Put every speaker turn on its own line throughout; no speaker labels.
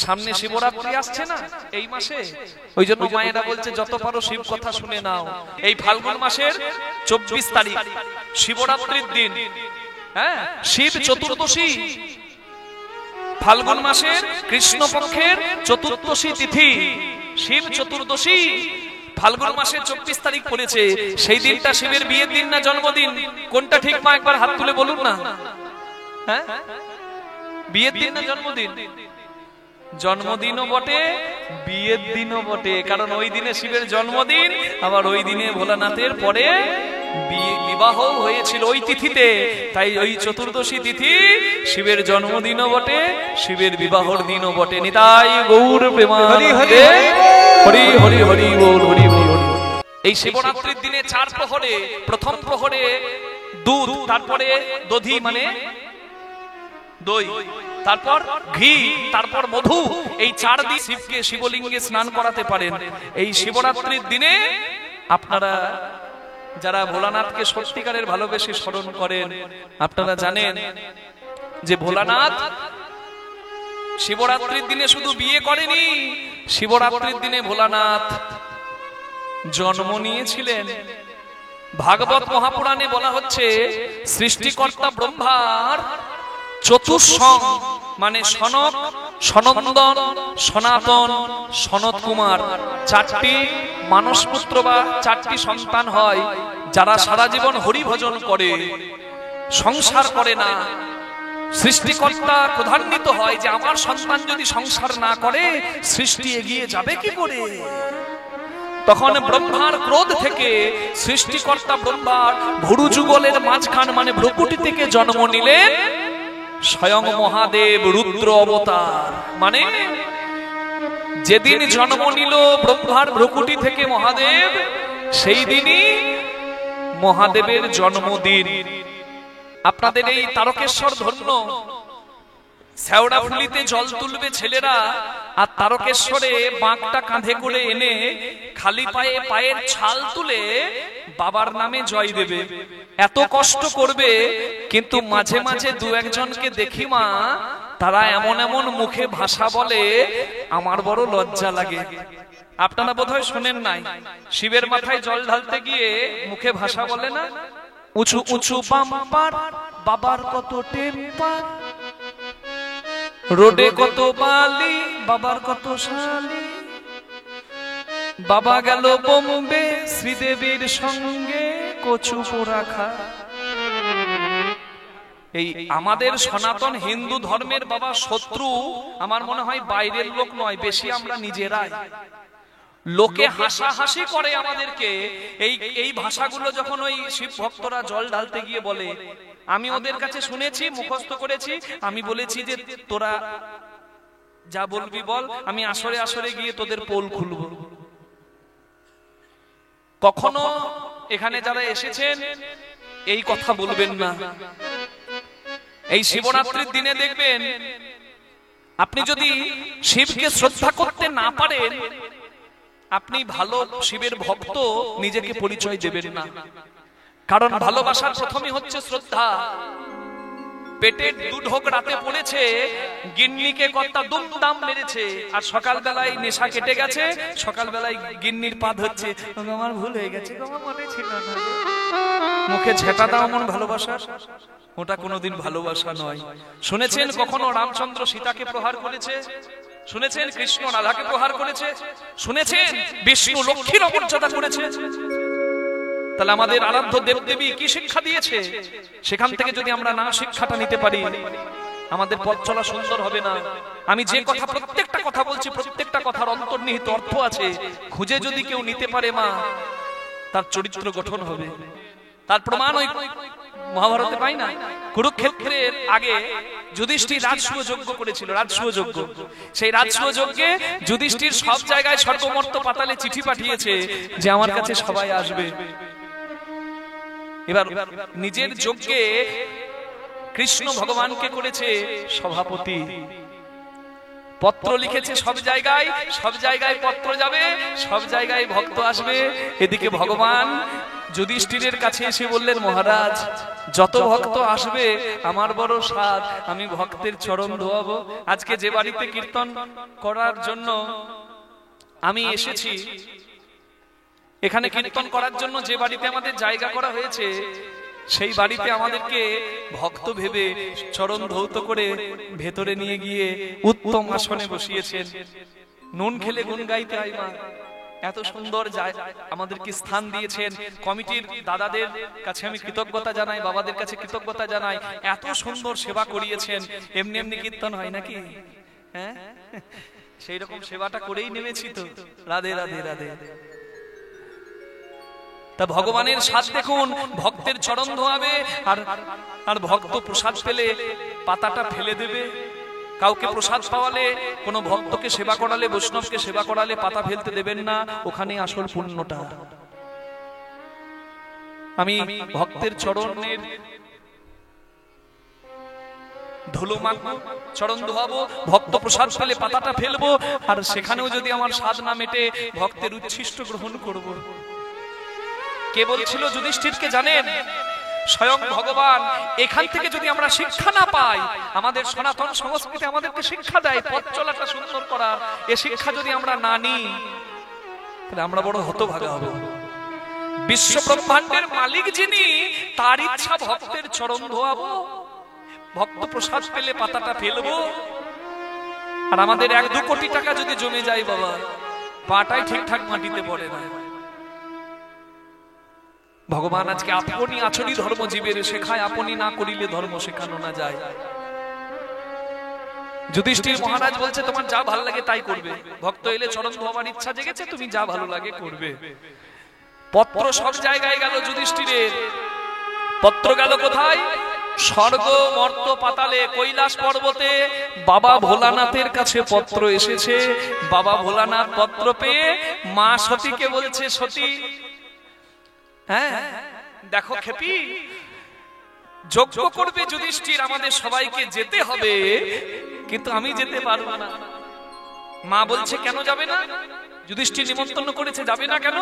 সামনে শিবরাত্রি আসছে না এই মাসে, ওই জন্য মায়েরা বলছে যত পারো শিব কথা শুনে নাও। এই ফাল্গুন মাসের 24 তারিখ শিবরাত্রির দিন, হ্যাঁ শিব চতুর্দশী, ফাল্গুন মাসের কৃষ্ণপক্ষের চতুর্দশী তিথি শিব চতুর্দশী ফাল্গুন মাসের 24 তারিখ পড়েছে। সেই দিনটা শিবের বিয়ের দিন না জন্মদিন? কোনটা ঠিক মা একবার হাত তুলে বলুন না। হ্যাঁ বিয়ের দিন না জন্মদিন? জন্মদিনও বটে বিয়ের দিনও বটে, কারণ ওই দিনে শিবের জন্মদিন, আবার ওই দিনে ভোলানাথের পরে বিবাহ হয়েছিল ওই তিথিতে। তাই ওই চতুর্দশী তিথি শিবের জন্মদিনও বটে, শিবের বিবাহর দিনও বটে। নিতাই গৌর প্রেমানন্দে হরি হরি হরি বল হরি বল। এই শিবরাত্রির দিনে 4 প্রহরে, প্রথম প্রহরে দুধ, তারপরে দধি মানে দই, তারপর ঘি, তারপর মধু, এই 4 দিন শিবকে শিবলিঙ্গে স্নান করাতে পারেন। এই শিবরাত্রির দিনে আপনারা যারা ভোলানাথকে সত্যিকারের ভালোবেসে স্মরণ করেন, আপনারা জানেন যে ভোলানাথ শিবরাত্রির দিনে শুধু বিয়ে করেনি, শিবরাত্রির দিনে ভোলানাথ জন্ম নিয়েছিলেন। ভাগবত মহাপুরাণে বলা হচ্ছে সৃষ্টিকর্তা ব্রহ্মার চতুর্সং মানে সনক, সনন্দন, সনাতন, সনত কুমার 4টি মানসপুত্র বা 4টি সন্তান হয়, যারা সারা জীবন হরি ভজন করে, সংসার করে না। সৃষ্টিকর্তা ক্রোধান্বিত হয় যে আমার সন্তান যদি সংসার না করে সৃষ্টি এগিয়ে যাবে কি করে। তখন ব্রহ্মার ক্রোধ থেকে সৃষ্টিকর্তা ব্রহ্মার ভুরু যুগলের মাঝখান মানে ভ্রকুটি থেকে জন্ম নিলেন স্বয়ং মহাদেব রুদ্র অবতার। মানে যেদিন জন্ম নিল ব্রহ্মার ভ্রকুটি থেকে মহাদেব, সেই দিনই মহাদেবের জন্মদিন। আপনাদের এই তারকেশ্বর ধন্য, শ্যাওড়া ফুলিতে জল তুলবে ছেলেরা, আর তারকেশ্বরে বাঁকটা কাঁধে করে এনে খালি পায়ে পায়ের ছাল তুলে বাবার নামে জয় দেবে। এত কষ্ট করবে, কিন্তু মাঝে মাঝে 2-1জনকে দেখি মা, তারা এমন এমন মুখে ভাষা বলে আমার বড় লজ্জা লাগে। আপনারা বোধহয় শোনেন নাই, শিবের মাথায় জল ঢালতে গিয়ে মুখে ভাষা বলে না, উঁচু উঁচু বাম্পার, বাবার কত টেম্পার, রোডে কত বালি, বাবার কত শালি, বাবা গেল বোম্বে শ্রীদেবীর সঙ্গে কচু পোড়া খা। এই আমাদের সনাতন হিন্দু ধর্মের বাবা শত্রু আমার মনে হয় বাইরের লোক নয়, বেশি আমরা নিজেরাই। লোকে হাসাহাসি করে আমাদেরকে এই ভাষাগুলো যখন ওই শিব ভক্তরা জল ঢালতে গিয়ে বলে। আমি ওদের কাছে শুনেছি, মুখস্থ করেছি। আমি বলেছি যে তোরা যা বলবি বল, আমি আসরে আসরে গিয়ে তোদের পোল খুলব। কখনো এখানে যারা এসেছেন এই কথা বলবেন না। এই শিবরাত্রির দিনে দেখবেন, আপনি যদি শিবকে শ্রদ্ধা করতে না পারেন, আপনি ভালো শিবের ভক্ত নিজেকে পরিচয় দেবেন না। কারণ ভালোবাসার প্রথমই হচ্ছে শ্রদ্ধা। পেটের দুধক রাতে পড়েছে, গিন্নিকে কর্তা দুমদাম মেরেছে, আর সকালবেলায় নেশা কেটে গেছে, সকালবেলায় গিন্নির পা ধরছে, আমার ভুল হয়ে গেছে, আমার মনে ছিল না। মুখে ঝেঁটা দাও মন ভালোবাসার, ওটা কোনোদিন ভালোবাসা নয়। শুনেছেন কখনো রামচন্দ্র সীতাকে প্রহার করেছে? শুনেছেন কৃষ্ণ রাধাকে প্রহার করেছে? শুনেছেন বিষ্ণু লক্ষ্মীর অমর্যাদা করেছে? তাহলে আমাদের আরাধ্য দেবদেবী কি শিক্ষা দিয়েছে? সেখান থেকে যদি আমরা না শিক্ষাটা নিতে পারি, আমাদের পথ চলা সুন্দর হবে না। আমি যে কথা প্রত্যেকটা কথা বলছি, প্রত্যেকটা কথার অন্তর্নিহিত অর্থ আছে। খুঁজে যদি কেউ নিতে পারে মা, তার চরিত্র গঠন হবে। তার প্রমাণ ওই মহাভারতে পাই না? কুরুক্ষেত্রের আগে যুধিষ্ঠির রাজসূয় যজ্ঞ করেছিল, রাজসূয় যজ্ঞ। সেই রাজসূয় যজ্ঞে যুধিষ্ঠির সব জায়গায় স্বর্গমর্ত পাতালে চিঠি পাঠিয়েছে যে আমার কাছে সবাই আসবে। এবার নিজের যজ্ঞে কৃষ্ণ ভগবানকে করেছে সভাপতি, পত্র লিখেছে সব জায়গায়, সব জায়গায় পত্র যাবে, সব জায়গায় ভক্ত আসবে। এদিকে ভগবান যুধিষ্ঠিরের কাছে এসে বললেন, মহারাজ যত ভক্ত আসবে আমার বড় সাধ, আমি ভক্তের চরণ ধোয়াবো। আজকে যে বাড়িতে কীর্তন করার জন্য আমি এসেছি, এখানে কীর্তন করার জন্য যে বাড়িতে আমাদের জায়গা করা হয়েছে, সেই বাড়িতে আমাদেরকে ভক্ত ভেবে চরণ ধৌত করে ভেতরে নিয়ে গিয়ে উত্তম আসনে বসিয়েছেন। নুন খেলে গুণ গাইতে হয় মা, এত সুন্দর আমাদেরকে স্থান দিয়েছেন। কমিটির দাদাদের কাছে আমি কৃতজ্ঞতা জানাই, বাবাদের কাছে কৃতজ্ঞতা জানাই, এত সুন্দর সেবা করিয়েছেন। এমনি এমনি কীর্তন হয় নাকি? হ্যাঁ, সেই রকম সেবাটা করেই নেমেছি তো। রাধে রাধে রাধে। তা ভগবানের স্বাদ দেখুন, ভক্তের চরণ ধোয়াবে আর ভক্ত প্রসাদ পেলে পাতাটা ফেলে দেবে। কাউকে প্রসাদ পাওয়ালে, কোনো ভক্তকে সেবা করালে, বৈষ্ণবকে সেবা করালে পাতা ফেলতে দেবেন না, ওখানে আসল পুণ্যটা। আমি ভক্তের চরণের ধুলো মাখবো, চরণ ধোয়াবো, ভক্ত প্রসাদ পেলে পাতাটা ফেলবো, আর সেখানেও যদি আমার স্বাদ না মেটে ভক্তের উচ্ছিষ্ট গ্রহণ করব। কে বলছিল যুধিষ্ঠিরকে জানেন? স্বয়ং ভগবান। এখান থেকে যদি আমরা শিক্ষা না পাই, আমাদের সনাতন সংস্কৃতি আমাদেরকে শিক্ষা দেয় পথ চলাটা সুন্দর করার, এ শিক্ষা যদি আমরা না নিই তাহলে আমরা বড় হতভাগা হব। বিশ্ব ব্রহ্মাণ্ডের মালিক যিনি, তার ইচ্ছা ভক্তের চরণ ধোয়াবো, ভক্ত প্রসাদ পেলে পাতাটা ফেলবো। আর আমাদের 1-2 কোটি টাকা যদি জমে যায় বাবা, পাটাই ঠিকঠাক মাটিতে পড়ে না। ভগবান আজকে আপনি আচরি ধর্ম জীবের শেখায়, আপনি না করিলে ধর্ম শেখানো না যায়। যুধিষ্ঠির মহারাজ বলছে, তোমার যা ভালো লাগে তাই করবে। ভক্ত এলে চরণ ধোয়াবার ইচ্ছা জেগেছে, তুমি যা ভালো লাগে করবে। পত্র সব জায়গায় গেল যুধিষ্ঠিরের। পত্র গেল কোথায়? স্বর্গ, মর্ত, পাতালে, কৈলাস পর্বতে বাবা ভোলানাথের কাছে পত্র এসেছে। বাবা ভোলানাথ পত্র পেয়ে মা সতীকে বলছে, সতী, হ্যাঁ দেখো খেপি, যজ্ঞ করবে যুধিষ্ঠির, আমাদের সবাইকে যেতে হবে, কিন্তু আমি যেতে পারবো না। মা বলছে, কেন যাবে না? যুধিষ্ঠির নিমন্ত্রণ করেছে, যাবে না কেন?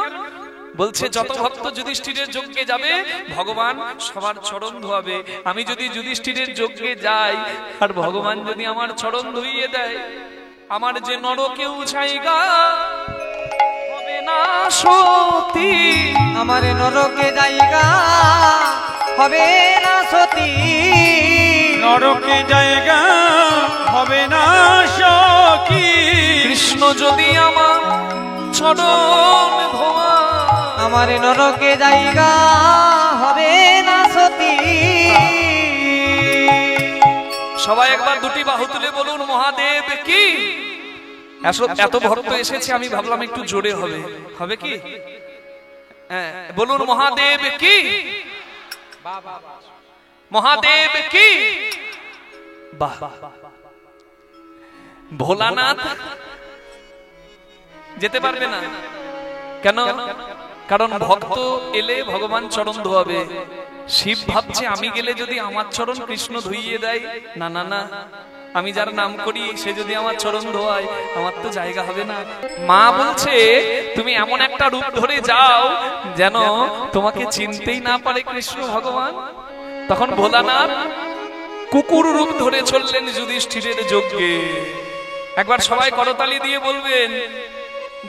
বলছে, যত ভক্ত যুধিষ্ঠিরের যজ্ঞে যাবে ভগবান সবার চরণ ধোয়াবে। আমি যদি যুধিষ্ঠিরের যজ্ঞে যাই আর ভগবান যদি আমার চরণ ধুইয়ে দেয়, আমার যে নরকেও জায়গা হবে না সতী,
আমার নরকে জায়গা হবে না সতী,
নরকে জায়গা হবে না সখী।
কৃষ্ণ যদি আমার চরণ ধোয়া,
আমার নরকে জায়গা হবে না সতী।
সবাই একবার দুটি বাহু তুলে বলুন, মহাদেব কি। এত ভক্ত এসেছে, আমি ভাবলাম একটু জোরে হবে, হবে কি? হ্যাঁ বলুন, মহাদেব কি, মহাদেব কি। বাহ, ভোলানাথ যেতে পারবে না কেন? কারণ ভক্ত এলে ভগবান চরণ ধোয়াবে। শিব ভাবছে, আমি গেলে যদি আমার চরণ কৃষ্ণ ধুইয়ে দেয়, না না না, আমি যার নাম করি সে যদি আমার চরণ ধোয়ায়, আমার তো জায়গা হবে না। মা বলছে, তুমি এমন একটা রূপ ধরে যাও যেন তোমাকে চিনতেই না পারে কৃষ্ণ ভগবান। তখন ভোলানাথ কুকুর রূপ ধরে চললেন যুধিষ্ঠিরের যজ্ঞে। একবার সবাই করতালি দিয়ে বলবেন,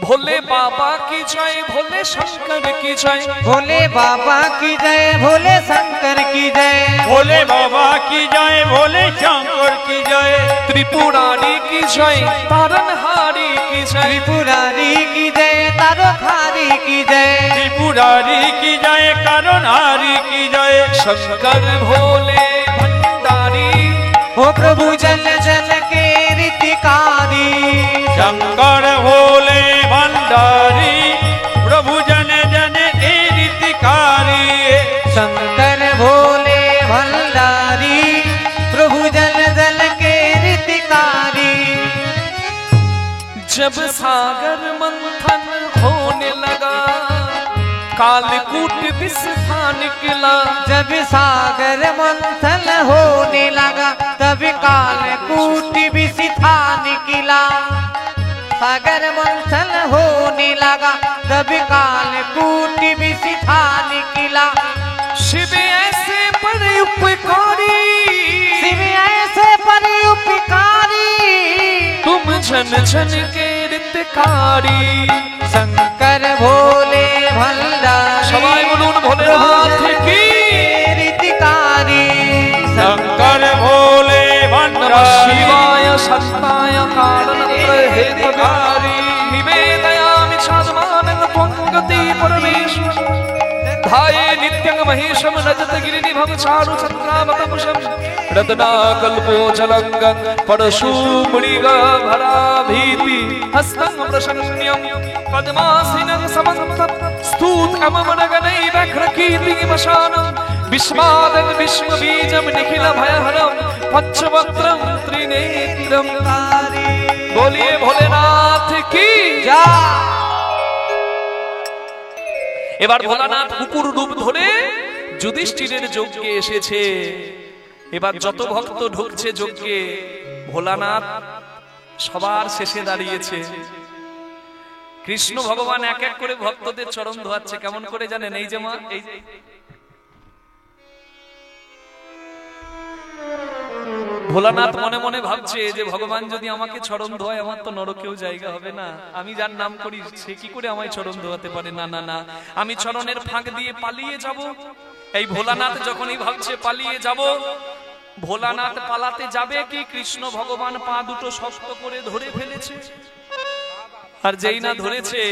ভোলে বাবা কি জয়, ভোলে শঙ্কর কি জয়,
ভোলে বাবা কি জয়, ভোলে শঙ্কর কি জয়,
ভোলে বাবা কি জয়, ভোলে শঙ্কর কি জয়,
ত্রিপুরারি কি জয়, তারণহারি কি জয়,
ত্রিপুরারি কি জয়, তারণহারি কি জয়,
ত্রিপুরারি কি জয়, কারণহারি কি জয়,
শঙ্কর ভোলে ভণ্ডারি,
ও প্রভু জল জল के रीतिकारी,
शंकर भोले भंडारी, प्रभु जन जन के रीतिकारी,
शंकर भोले भंडारी, प्रभु जल जल के रीतिकारी।
जब सागर मंथन होने लगा, कालकूट विष था निकला,
जब सागर मंथन होने लगा, तब कालकूट विष था निकला, सागर मंथन होने लगा, तब कालकूट विष था निकला।
छन छन के ऋतकारी
शंकर भोले भंडारी
सबाई बोलून भोलेनाथ की
ऋतकारी
शंकर भोले
नमः
भंडारी
शिवाय सत्ताय कारणत्र हेतुकारी निवेदयामि छादमानं त्वं गति परमेश्वर धाये नित्यं महेशं रजत गिरिनिभं चारु चन्द्रावतंशं रत्नाकल्पोजलंगं परशुमृगभराभीति हस्तं प्रशन्यं पद्मासीनं समन्तं स्तूतममनगनैरघ्रकीर्तिमशानं विश्वादं विश्वबीजं निखिलभयहरं पञ्चवक्त्रं त्रिनेत्रं बोलिए भोलेनाथ की
जय।
এবার ভোলানাথ কুকুর রূপ ধরে যুধিষ্ঠিরের যজ্ঞে এসেছে। এবার যত ভক্ত ঢুকছে যজ্ঞে ভোলানাথ সবার শেষে দাঁড়িয়েছে। কৃষ্ণ ভগবান এক এক করে ভক্তদের চরণ ধোয়াচ্ছে। কেমন করে জানেন? এই যে মা, এই যে ভোলানাথ মনে মনে ভাবছে যে ভগবান যদি আমাকে চরণ ধোয় আমার তো নরকেও জায়গা হবে না। আমি যার নাম করি সে কি করে আমায় চরণ ধোয়াতে পারে? না না না, আমি চরণের ফাঁক দিয়ে পালিয়ে যাব। এই ভোলানাথ যখনই ভাবছে পালিয়ে যাব, ভোলানাথ পালাতে যাবে কি কৃষ্ণ ভগবান পা দুটো শক্ত করে ধরে ফেলেছে। আর যেই না ধরেছে,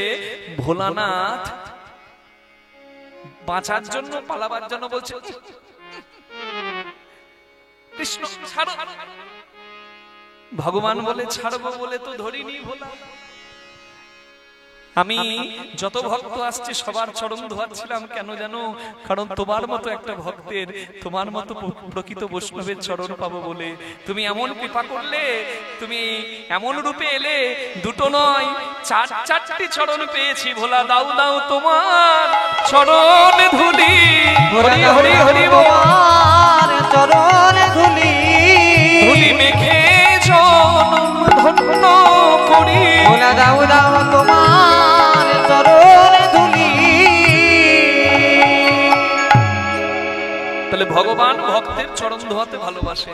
ভোলানাথ বাঁচার জন্য পালাবার জন্য বলছে কৃষ্ণ ছাড়ো। ভগবান বলে ছাড়বো বলে তো ধরিনি ভোলা। আমি যত ভক্ত আসছে সবার চরণ ধোয়াচ্ছিলাম। কেন জানো? কারণ তোমার মতো একটা ভক্তের, তোমার মতো প্রকৃত বৈষ্ণবের চরণ পাবো বলে। তুমি এমন কৃপা করলে, তুমি এমন রূপে এলে, দুটো নয় চারটি চরণ পেয়েছি ভোলা। দাও দাও তোমার চরণ ধুলি, হরি হরি হরি
তোমার চরণ ধুলি
ধুলি মেখে জনম ধন্য করি।
ভোলা দাও দাও তোমার চরণ ধুলি।
তাহলে ভগবান ভক্তের চরণ ধোয়াতে ভালোবাসে।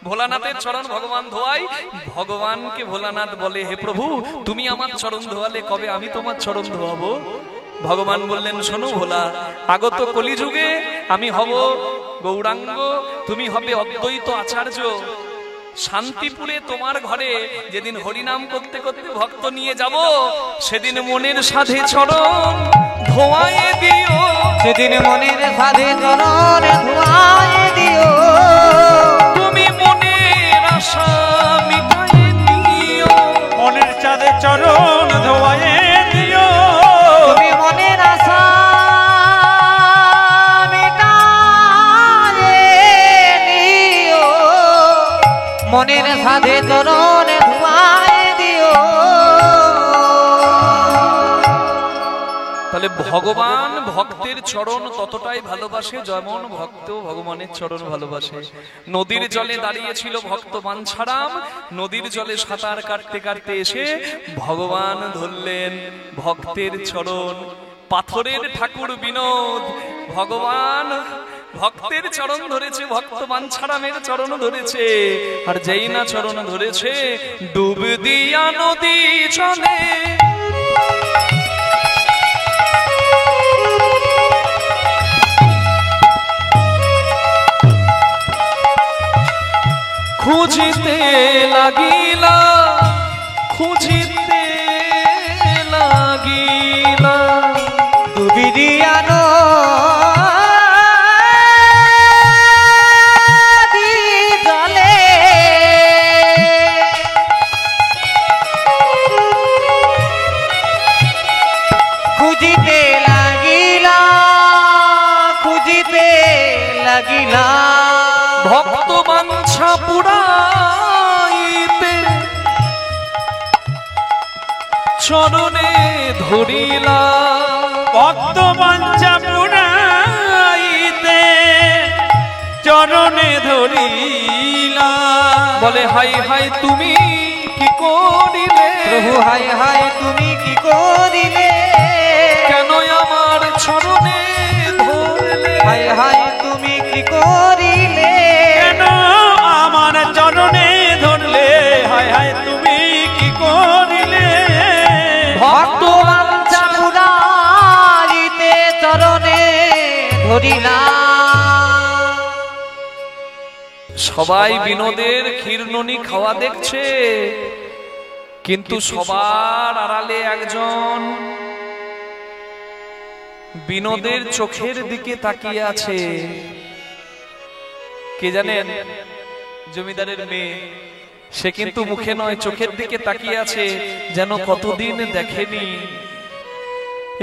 ভোলানাথের চরণ ভগবান ধোয়াই। ভগবানকে ভোলানাথ বলে, হে প্রভু তুমি আমার চরণ ধোয়ালে, কবে আমি তোমার চরণ ধোয়াবো? ভগবান বললেন, শোনো ভোলা, আগত কলিযুগে আমি হব গৌরাঙ্গ, তুমি হবে অদ্বৈত আচার্য। শান্তিপুরে তোমার ঘরে যেদিন হরিনাম করতে করতে ভক্ত নিয়ে যাব, সেদিন মনের সাধে চরণ ধোয়ায়ে দিও।
সেদিন মনের সাধে চরণ ধোয়ায়ে দিও।
তুমি মনের আশা মিটায়ে দিও।
মনের চাঁদে চরণ ধোয়ায়ে দিও।
তুমি মনের আশা মিটায়ে দিও। মনের সাধে চরণ ধোয়ায়ে দিও।
তাহলে ভগবান ভক্তের চরণ ততটাই ভালোবাসে যেমন ভক্ত ভগবানের চরণ ভালোবাসে। নদীর জলে দাঁড়িয়েছিল ভক্ত বাঞ্ছারাম। নদীর জলে সাঁতার কাটতে কাটতে এসে ভগবান ধরলেন ভক্তের চরণ। পাথরের ঠাকুর বিনোদ ভগবান ভক্তের চরণ ধরেছে, ভক্ত বাঞ্ছারামের চরণ ধরেছে। আর যেই না চরণ ধরেছে, ডুব দিয়া নদী চলে। খুঁজিতে লাগিলা, খুঁজিতে লাগিলা,
ডুবি দিয়া নদী জলে। খুঁজিতে লাগিলা, খুঁজিতে লাগিলা।
ভক্ত বাঞ্ছা পুরাইতে চরণে ধরিলা।
ভক্ত বাঞ্ছা পুরাইতে চরণে ধরিলা।
বলে হাই হাই তুমি কি করিলে?
প্রভু হাই হাই তুমি কি করিলে?
কেন আমার চরণে ধরলে?
হাই হাই তুমি কি করিলে?
কেন আমার চরণে ধরলে? হায় হায় তুমি কি
ধরিলাম।
সবাই বিনোদের ক্ষীরননি খাওয়া দেখছে, কিন্তু সবার আড়ালে একজন বিনোদের চোখের দিকে তাকিয়ে আছে। কে জানেন? জমিদারের মেয়ে। সে কিন্তু মুখে নয়, চোখের দিকে তাকিয়ে আছে, যেন কতদিন দেখেনি।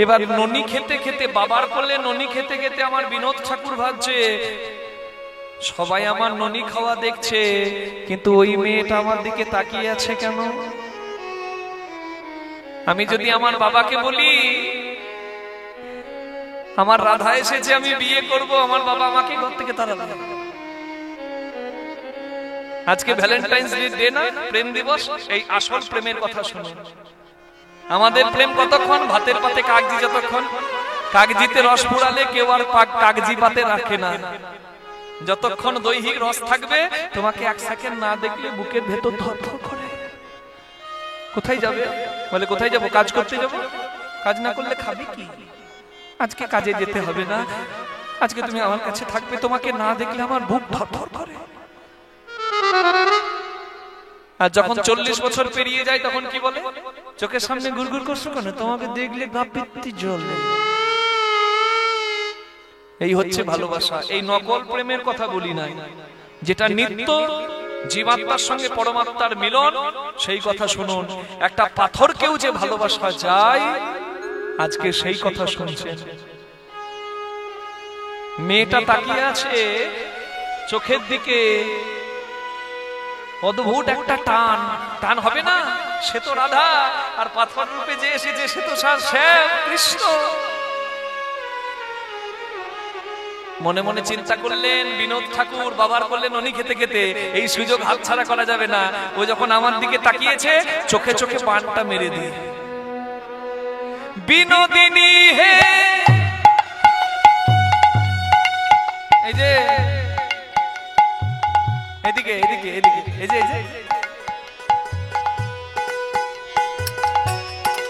এবার ননি খেতে খেতে, বাবার কোলে ননি খেতে খেতে আমার বিনোদ ঠাকুর ভাবছে, সবাই আমার ননি খাওয়া দেখছে, কিন্তু ওই মেয়েটা আমার দিকে তাকিয়ে আছে কেন? আমি যদি আমার বাবাকে বলি আমার রাধা এসেছে, আমি বিয়ে করব, আমার বাবা আমাকে ঘর থেকে তাড়াবে। আজকে ভ্যালেন্টাইন্স ডে না, প্রেম দিবস, এই আসল প্রেমের কথা শুনুন। আমাদের প্রেম কতক্ষণ? ভাতের পাতে কাগজি, যতক্ষণ কাগজিতে রস পুরালে কেউ আর কাগজি পাতে রাখে না। যতক্ষণ দৈহিক রস থাকবে, তোমাকে এক সেকেন্ড না দেখলে বুকের ভেতর ধরধর করে। কোথায় যাবে? বলে কোথায় যাব? কাজ করতে যাব। কাজ না করলে খাবে কি? আজকে কাজে যেতে হবে না, আজকে তুমি আমার কাছে থাকবে, তোমাকে না দেখলে আমার বুক ধরধর করে। আর যখন 40 বছর পেরিয়ে যায় তখন কি বলে? চোখের সামনে গুড়গুড় করছো কেন? তোমাকে দেখলে ভাবতে জ্বলে। এই হচ্ছে ভালোবাসা। এই নকল প্রেমের কথা বলি নাই, যেটা নিত্য জীবাত্মার সঙ্গে পরমাত্মার মিলন, সেই কথা শুনুন। একটা পাথরকেও যে ভালোবাসা যায়, আজকে সেই কথা শুনছেন। মেয়েটা তাকিয়ে আছে চোখের দিকে, অদ্ভুত একটা টান। টান হবে না? সে তো রাধা, আর পাথর রূপে যে এসেছে সে তো শ্যাম কৃষ্ণ। মনে মনে চিন্তা করলেন বিনোদ ঠাকুর, বাবার করলেন ননি খেতে খেতে, এই সুযোগ হাতছাড়া করা যাবে না। ও যখন আমার দিকে তাকিয়েছে, চোখে চোখে বানটা মেরে দিয়ে, বিনোদিনী হে, এই যে এদিকে এদিকে এদিকে, এই যে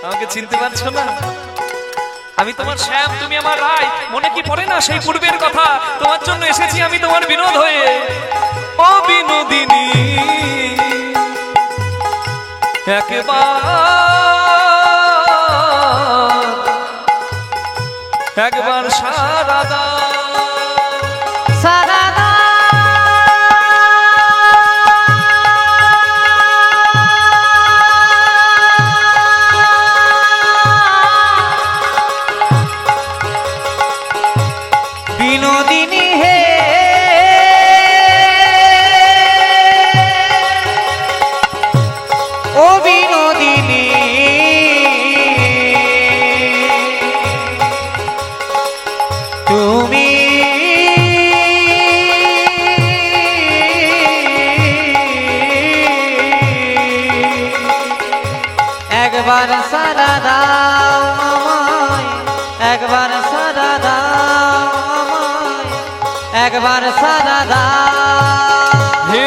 আমাকে চিনতে পারছো না? আমি তোমার শ্যাম, তুমি আমার রায়। মনে কি পড়ে না সেই পূর্বের কথা? তোমার জন্য এসেছি আমি তোমার বিনোদ হয়ে। ও বিনোদিনী, একবার সারা দাও।
বিনোদিনী হে, ও বিনোদিনী, তুমি একবার সারা দাও আমায়, একবার সারা দাও আমায়, একবার সারা দাও।
হে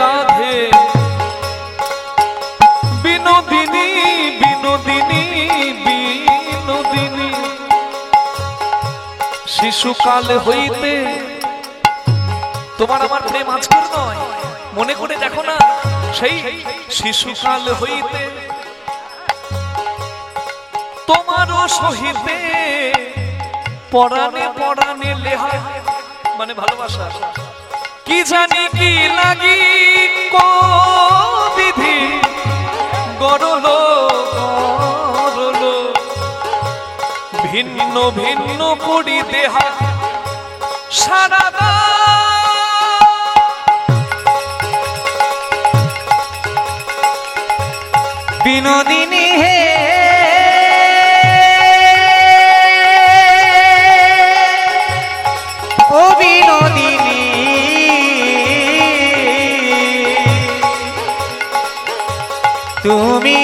রাধে বিনোদিনী, বিনোদিনী বিনোদিনী, শিশুকাল হইতে তোমার আমার প্রেম আজকের নয়, মনে করে দেখো না। সেই শিশুকাল হইতে তোমারও সহিতে পরাণে পরাণে লেহা, মানে ভালোবাসা। কি জানি কি লাগি বিধি গড়লো গড়লো, ভিন্ন ভিন্ন করি দেহা সারা দা।
বিনোদিনী হে, ও বিনোদিনী, তুমি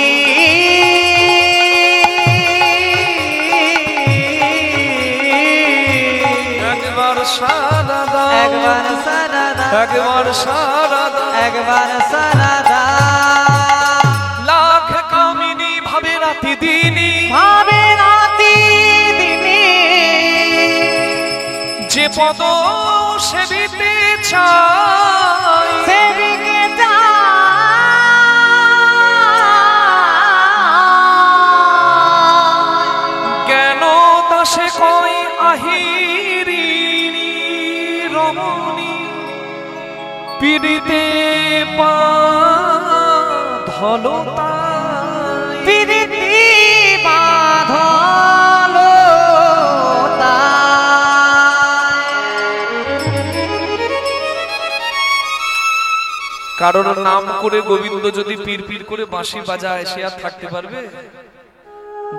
একবার সারা দাও,
একবার সারা দাও,
একবার সারা দাও,
একবার সারা দাও।
লাখ কামিনী ভাবে রাতি দিনী,
ভাবে রাতি দিনে,
যে পদ সেবিতে চাই,
সেবিকে
কেন দাসে কয় আহিরি রমণী পীড়িতে বাঁধলতা,
প্রীতি বাঁধল
কারোর নাম করে গোবিন্দ যদি পীর পীর করে বাঁশি বাজায় সে আর থাকতে পারবে?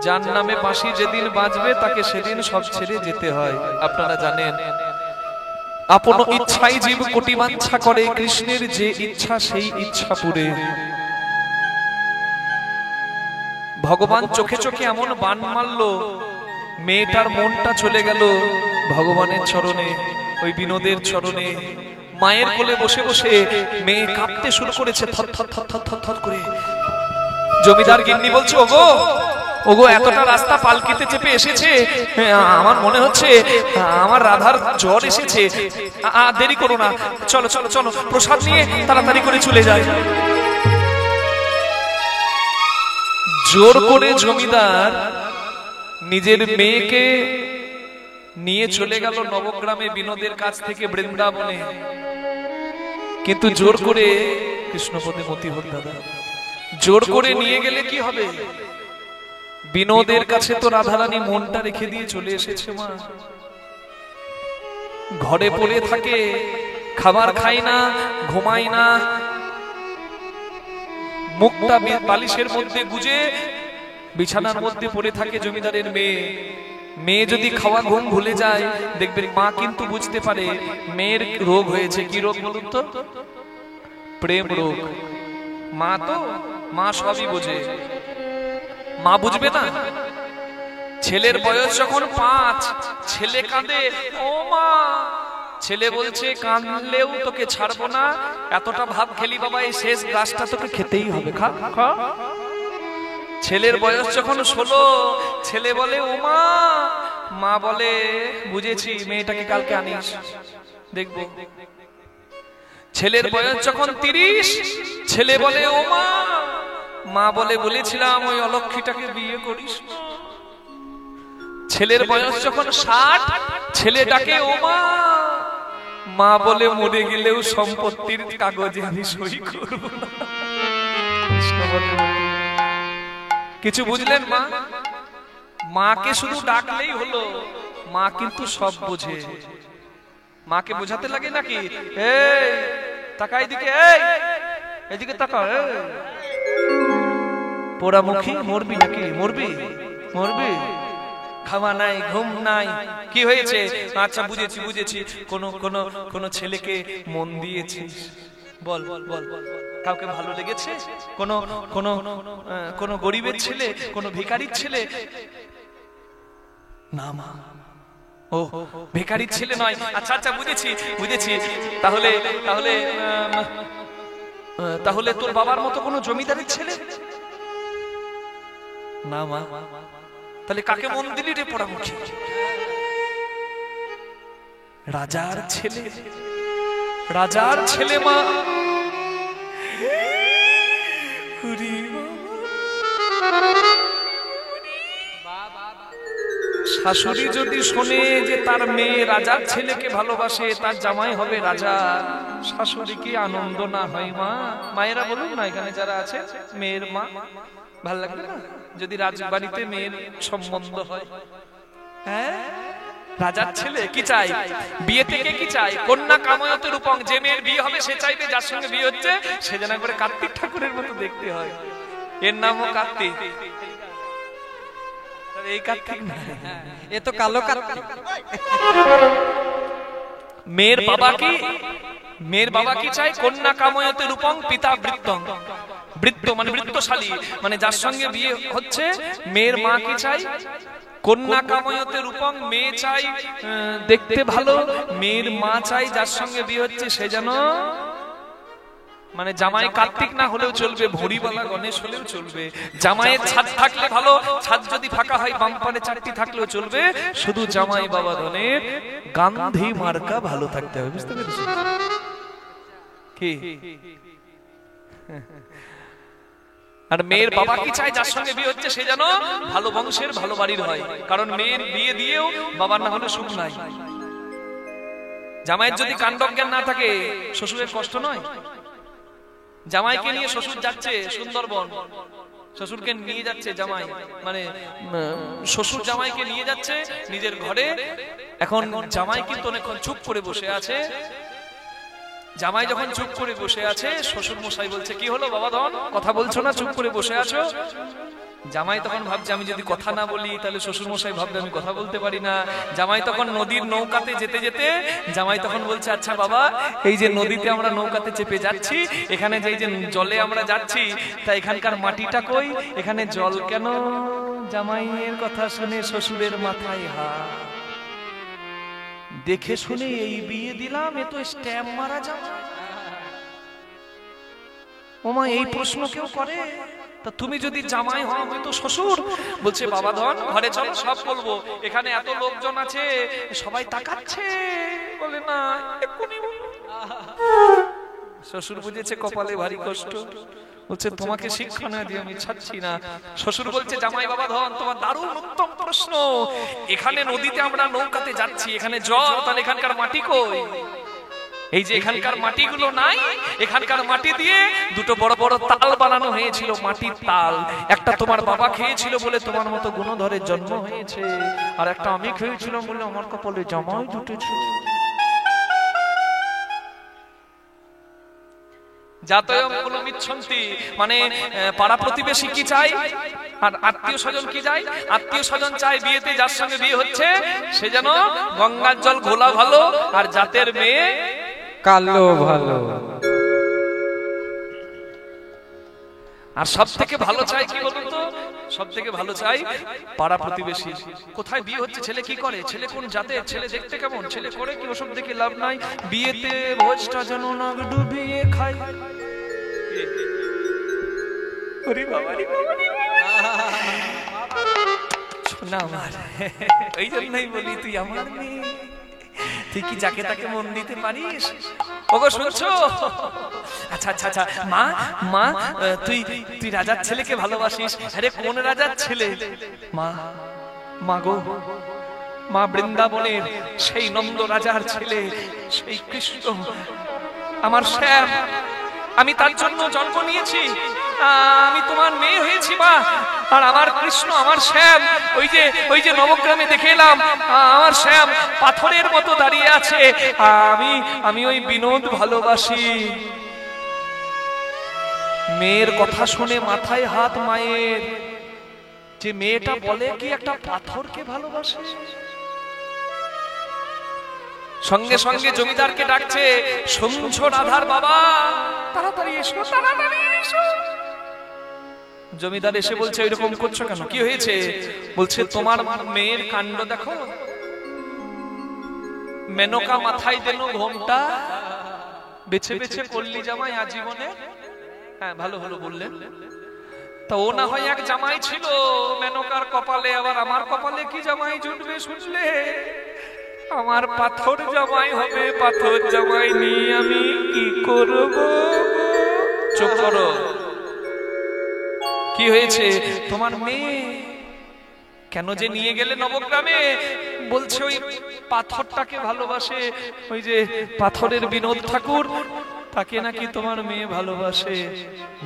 যার নামে বাঁশি যেদিন বাজবে তাকে সেদিন সব ছেড়ে যেতে হয়। আপনারা জানেন আপন ইচ্ছাই জীব কোটি বাঞ্ছা করে, কৃষ্ণের যে ইচ্ছা সেই ইচ্ছা পুরে। ভগবান চোখে চোখে এমন বান মারলো, মেয়েটার মনটা চলে গেল ভগবানের চরণে, ওই বিনোদের চরণে। মায়ের কোলে বসে বসে মেয়ে কাঁপতে শুরু করেছে থর থর থর থর থর থর করে। জমিদার গিন্নি বলছে, ওগো ওগো এতটা রাস্তা পালকিতে চেপে এসেছে, আমার মনে হচ্ছে আমার রাধার জ্বর এসেছে, দেরি করো না, চলো চলো চলো প্রসাদ নিয়ে তাড়াতাড়ি করে চলে যায়। জোর করে জমিদার নিজের মেয়েকে নিয়ে চলে গেল নবগ্রামে বিনোদের কাছ থেকে বৃন্দাবনে, কিন্তু জোর করে কৃষ্ণপদে মতি হোক দাদা, জোর করে নিয়ে গেলে কি হবে? বিনোদের কাছে তো রাধারানী মনটা রেখে দিয়ে চলে এসেছে। মা ঘরে পড়ে থাকে, খাবার খায় না, ঘুমায় না, মুখটা বালিশের মধ্যে গুজে বিছানার মধ্যে পড়ে থাকে জমিদারের মেয়ে। মেয়ে যদি খাওয়া ঘুম ভুলে যায়, দেখবেন মা কিন্তু বুঝতে পারে মেয়ের রোগ হয়েছে। কি রোগ বলুন তো? প্রেম রোগ। মা তো মা সবই বোঝে, মা বুঝবে না? ছেলের বয়স যখন 5, ছেলে কাঁদে, ও মা, ছেলে বলছে কাঁদলেও তোকে ছাড়বো না, এতটা ভাব খেলি বাবা, এই শেষ গ্লাসটা তোকে খেতেই হবে, খা খা। ছেলের বয়স যখন 16, ছেলে বলে ও মা, মা বলে বুঝেছি, মেয়েটাকে কালকে আনিস দেখবো। ছেলের বয়স যখন 30, ছেলে বলে ও মা, মা বলে বলেছিলাম ওই অলক্ষীটাকে বিয়ে করিস। ছেলের বয়স যখন 60, ছেলে ডাকে ও মা, মা বলে মরে গেলেও সম্পত্তির কাগজে আমি সই করব না। কিছু বুঝলেন মা? মাকে শুধু ডাকলেই হলো, মা কিন্তু সব বোঝে। মাকে বোঝাতে লাগে নাকি? এই তাকা এদিকে, এই এদিকে তাকা, পোড়ামুখী মরবি নাকি? মরবি মরবি, খাওয়া নাই, ঘুম নাই, কি হয়েছে? আচ্ছা বুঝেছি বুঝেছি, কোন ছেলেকে মন দিয়েছিস, বল বল, কাউকে ভালো লেগেছে? কোন গরিবের ছেলে, কোন ভিখারির ছেলে? না মা, ও ভিখারির ছেলে নয়। আচ্ছা আচ্ছা বুঝেছি বুঝেছি, তাহলে তাহলে তাহলে তোর বাবার মতো কোন জমিদারের ছেলে? না মা। তাহলে কাকে মন দিলি রে পোড়ামুখী? রাজার ছেলে, রাজার ছেলে মা। শাশুড়ি যদি শোনে যে তার মেয়ে রাজার ছেলেকে ভালোবাসে, তার জামাই হবে রাজা, শাশুড়ি কি আনন্দ না হয় মা? মায়েরা বলুন না, এখানে যারা আছে মেয়ের মা, ভাল লাগবে না যদি রাজবাড়িতে মেয়ের সম্বন্ধ হয়? হ্যাঁ, রাজার ছেলে কি চাই? বিয়ে থেকে কি চাই? কন্যা কাময়তে রূপং। যে মেয়ের বিয়ে হবে সে চাইবে যার সঙ্গে বিয়ে হচ্ছে সে যেন করে কার্তিক ঠাকুরের মতো দেখতে হয়। এর নামও কার্তিক। এই কার্তিক না,
এ তো কালো কার্তিক।
মেয়ের বাবা কি, মেয়ের বাবা কি চাই? কন্যা কাময়তে রূপং পিতা বৃত্তং। বৃত্ত মানে বৃত্তশালী, মানে যার সঙ্গে বিয়ে হচ্ছে। মেয়ের মা কি চাই? কন্যা কাময়তে রূপং, মেয়ে চাই দেখতে ভালো। মেয়ের মা চাই যার সঙ্গে বিয়ে হচ্ছে সে যেন, মানে জামাই কার্তিক না হলেও চলবে, ভরিবালা গণেশ হলেও চলবে। জামাইয়ের ছাদ থাকলে ভালো, ছাদ যদি ফাঁকা হয় বাম্পারে 4টি থাকলেও চলবে, শুধু জামাই বাবা ধনের গান্ধী মার্কা ভালো থাকতে হবে, বুঝতে পেরেছো কি? আর মেয়ের বাবা কি চায় যার সঙ্গে বিয়ে হচ্ছে সে যেন ভালো বংশের ভালো বাড়ির হয়, কারণ মেয়ের বিয়ে দিয়েও বাবার না হলে সুখ নাই। জামাইয়ের যদি কাণ্ডজ্ঞান না থাকে শ্বশুরের কষ্ট নয়। জামাইকে নিয়ে শ্বশুর যাচ্ছে সুন্দরবন, শ্বশুরকে নিয়ে যাচ্ছে জামাই, মানে শ্বশুর জামাইকে নিয়ে যাচ্ছে নিজের ঘরে। এখন জামাই কিন্তু অনেকক্ষণ চুপ করে বসে আছে। জামাই যখন চুপ করে বসে আছে, শ্বশুর মশাই বলছে কি হলো বাবা ধন, কথা বলছো না, চুপ করে বসে আছো? জামাই তখন ভাবছে আমি যদি কথা না বলি তাহলে শ্বশুর মশাই ভাববে আমি কথা বলতে পারি না। জামাই তখন নদীর নৌকাতে যেতে যেতে জামাই তখন বলছে আচ্ছা বাবা, এই যে নদীতে আমরা নৌকাতে চেপে যাচ্ছি, এখানে যে জলে আমরা যাচ্ছি তা এখানকার মাটিটা কই, এখানে জল কেন? জামাইয়ের কথা শুনে শ্বশুরের মাথায় হাত, দেখে শুনে এই বিয়ে দিলাম, এ তো স্ট্যাম্প মারা যাবে। ওমা এই প্রশ্ন কেউ করে? তা তুমি যদি জামাই হও আমি তো শ্বশুর। বলছে বাবা ধন ঘরে চলো সব বলবো, এখানে এত লোকজন আছে সবাই তাকাচ্ছে। বলে না এক্ষুনি বলো। শ্বশুর বুঝেছে কপালে ভারী কষ্ট, বলছে তোমাকে শিক্ষা না দিয়ে আমি ছাড়ছি না। শ্বশুর বলছে জামাই বাবা ধন তোমার দারুণ উত্তম প্রশ্ন, এখানে নদীতে আমরা নৌকাতে যাচ্ছি, এখানে জল, তাহলে এখানকার মাটি কই? এই যে এখানকার মাটিগুলো নাই, এখানকার মাটি দিয়ে দুটো বড় বড় তাল বানানো হয়েছিল, মাটির তাল। একটা তোমার বাবা খেয়েছিল বলে তোমার মতো গুণধরের জন্ম হয়েছে, আর একটা আমি খেয়েছিলাম বলে আমার কপালে জামাই জুটেছে। মানে পাড়া প্রতিবেশী কি চাই আর আত্মীয় স্বজন কি চাই? আত্মীয় স্বজন চাই বিয়েতে যার সঙ্গে বিয়ে হচ্ছে সে যেন গঙ্গার জল ঘোলা ভালো আর জাতের মেয়ে
কালো ভালো।
আর সব থেকে ভালো চাই কি বলুন তো? সব থেকে ভালো চাই পাড়া প্রতিবেশী। কোথায় বিয়ে হচ্ছে, ছেলে কি করে, ছেলে কোন জাতের, ছেলে দেখতে কেমন, ছেলে করে কি, ওসব দেখে লাভ নাই। বিয়েতে ভোজটা যেন না ডুবিয়ে খায়। ওরে বাবা রে বাবা রে শোনা আমার, ওই জন্যই বলি তুই আমার মেয়ে, তুই কি যাকে তাকে মন দিতে পারিস? ওগো শুনছো? আচ্ছা আচ্ছা আচ্ছা মা মা তুই তুই রাজার ছেলেকে ভালোবাসিস? আরে কোন রাজার ছেলে? মা মা গো মা, বৃন্দাবনের সেই নন্দ রাজার ছেলে, সেই কৃষ্ণ আমার শ্যাম, আমি তার জন্য জন্ম নিয়েছি, আমি তোমার মেয়ে হয়েছি মা। আর আমার কৃষ্ণ, আমার শ্যাম, ওই যে নবগ্রামে দেখে এলাম, আমার শ্যাম পাথরের মতো দাঁড়িয়ে আছে। আমি ওই বিনোদ ভালোবাসি। মেয়ের কথা শুনে মাথায় হাত মায়ের, যে মেয়েটা বলে কি একটা পাথরকে ভালোবাসে। সঙ্গে সঙ্গে জমিদারকে ডাকছে, শুনছো রাধার বাবা, তাড়াতাড়ি এসো, তাড়াতাড়ি এসো। জমিদার এসে বলছে এরকম করছো কেন, কি হয়েছে? বলছে তোমার মেয়ের কাণ্ড দেখো, মেনকা মাথায় দেন ঘোমটা, বেছে বেছে করলি জামাই আজীবনে। হ্যাঁ ভালো হলো বললেন। তা ও না হয় এক জামাই ছিল মেনকার কপালে, আবার আমার কপালে কি জামাই জুটবে শুনলে? আমার পাথর জামাই হবে, পাথর জামাই নিয়ে আমি কি করব? চুপ করো। কি হয়েছে? তোমার মেয়ে কেন যে নিয়ে গেলে নবগ্রামে? বলছে ওই পাথরটাকে ভালোবাসে, ওই যে পাথরের বিনোদ ঠাকুর, তাকে নাকি তোমার মেয়ে ভালোবাসে।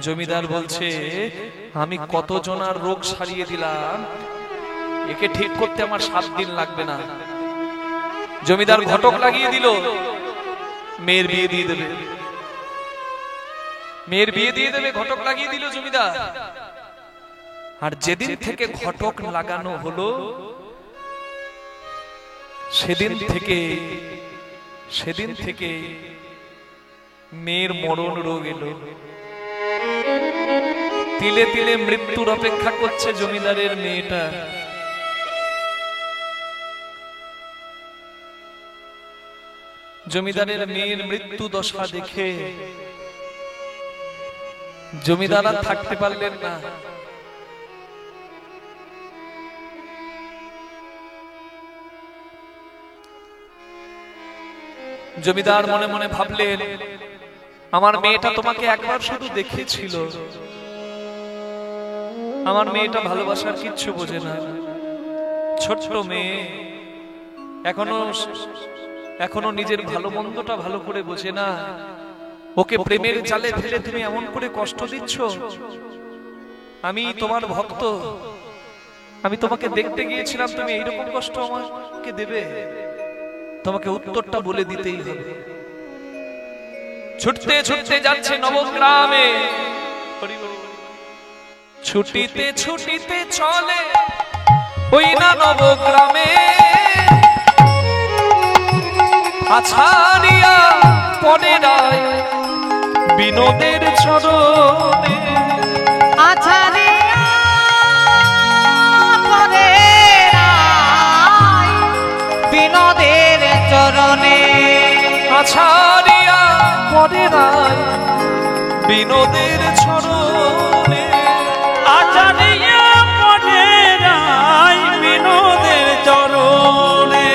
জমিদার বলছে আমি কত জনার রোগ সারিয়ে দিলাম, একে ঠিক করতে আমার 7 দিন লাগবে না। জমিদার ঘটক লাগিয়ে দিল, মেয়ের বিয়ে দিয়ে দেবে, মেয়ের বিয়ে দিয়ে দেবে, ঘটক লাগিয়ে দিল জমিদার। আর যেদিন থেকে ঘটক লাগানো হলো সেদিন থেকে মেয়ের মরণ রোগ এলো। তিলে তিলে মৃত্যুর অপেক্ষা করছে জমিদারের মেয়েটা। জমিদারের মেয়ের মৃত্যু দশা দেখে জমিদার আর থাকতে পারলেন না। জমিদার মনে মনে ভাবলেন, আমার মেয়েটা তোমাকে একবার শুধু দেখেছিল, আমার মেয়েটা ভালোবাসার কিচ্ছু বোঝে না, ছোট্ট মেয়ে, এখনো নিজের ভালো মন্দটা ভালো করে বোঝে না, ওকে প্রেমের জালে ফেলে তুমি এমন করে কষ্ট দিচ্ছ। আমি তোমার ভক্ত, আমি তোমাকে দেখতে গিয়েছিলাম, তুমি এইরকম কষ্ট আমাকে দেবে? তোমাকে উত্তরটা বলে দিতেই হবে। ছুটতে ছুটতে যাচ্ছে নবগ্রামে, ছুটিতে ছুটিতে চলে ওই না নবগ্রামে, আছাড়িয়া পড়ে রায় বিনোদের চরণে,
আছাড়িয়া পড়ে রায় বিনোদের চরণে,
আছাড়িয়া পড়ে রায় বিনোদের চরণে,
আচারিয়া পড়ে রায় বিনোদের চরণে।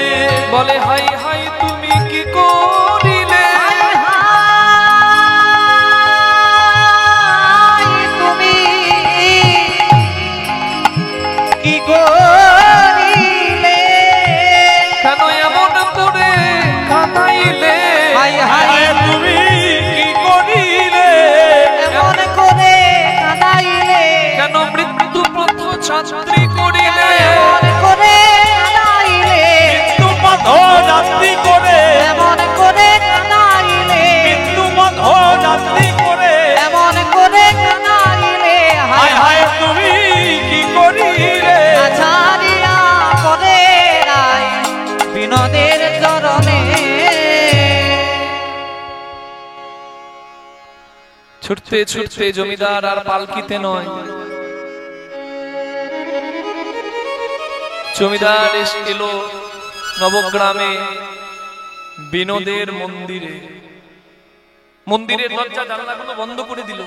বলে হাই হাই তুমি কি করিলে,
তুমি কি করিলে,
কেন এমন করে কাঁদাইলে,
হায় হায়
তুমি কি করিলে,
এমন করে কাঁদাইলে,
কেন মৃত্যু পথ ছাত্রী করিলে,
এমন করে কাঁদাইলে,
মৃত্যু পথ যাত্রী করে,
এমন করে কাঁদাইলে,
মৃত্যু পথ যাত্রী করে,
এমন করে কাঁদাইলে,
হায় হায় তুমি কি করিলে,
আছাড়িয়া পড়ে রায় বিনোদের চরণে।
ছুটতে ছুটতে জমিদার আর পালকিতে নয়, জমিদার এলো নবগ্রামে বিনোদের মন্দিরে। মন্দিরের দরজা জানলাগুলো বন্ধ করে দিল।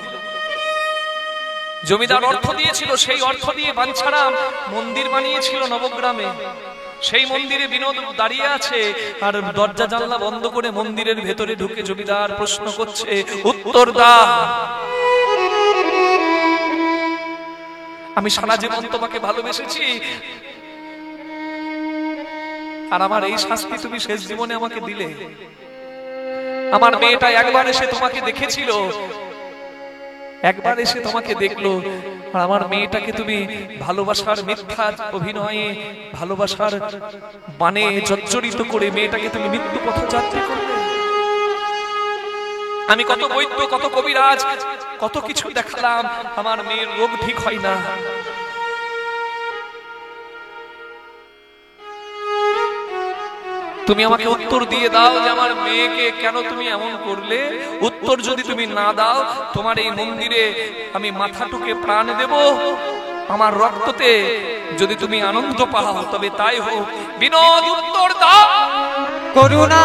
জমিদার অর্থ দিয়েছিল, সেই অর্থ দিয়ে বাঞ্ছারাম মন্দির বানিয়েছিল নবগ্রামে। সেই মন্দিরে বিনোদ দাঁড়িয়ে আছে, আর দরজা জানলা বন্ধ করে মন্দিরের ভেতরে ঢুকে জমিদার প্রশ্ন করছে, উত্তর দাও। আমি সারা জীবন তোমাকে ভালোবেসেছি, আর আমার এই শাস্তি তুমি শেষ জীবনে আমাকে দিলে। আমার মেয়েটা একবার এসে তোমাকে দেখেছিল, একবার এসে তোমাকে দেখলো, আর আমার মেয়েটাকে তুমি ভালোবাসার মিথ্যা অভিনয়ে, ভালোবাসার বানে জর্জরিত করে মেয়েটাকে তুমি মৃত্যু পথ যাত্রী করলে। আমি কত বৈদ্য, কত কবিরাজ, কত কিছু দেখালাম, আমার মেয়ের রোগ ঠিক হয় না। তুমি আমাকে উত্তর দিয়ে দাও যে আমার মেয়েকে কেন তুমি এমন করলে। উত্তর যদি তুমি না দাও, তোমার এই মন্দিরে আমি মাথাটুকে প্রাণ দেব, আমার রক্ততে যদি তুমি আনন্দ পাও তবে তাই হোক। বিনোদ উত্তর দাও।
করুণা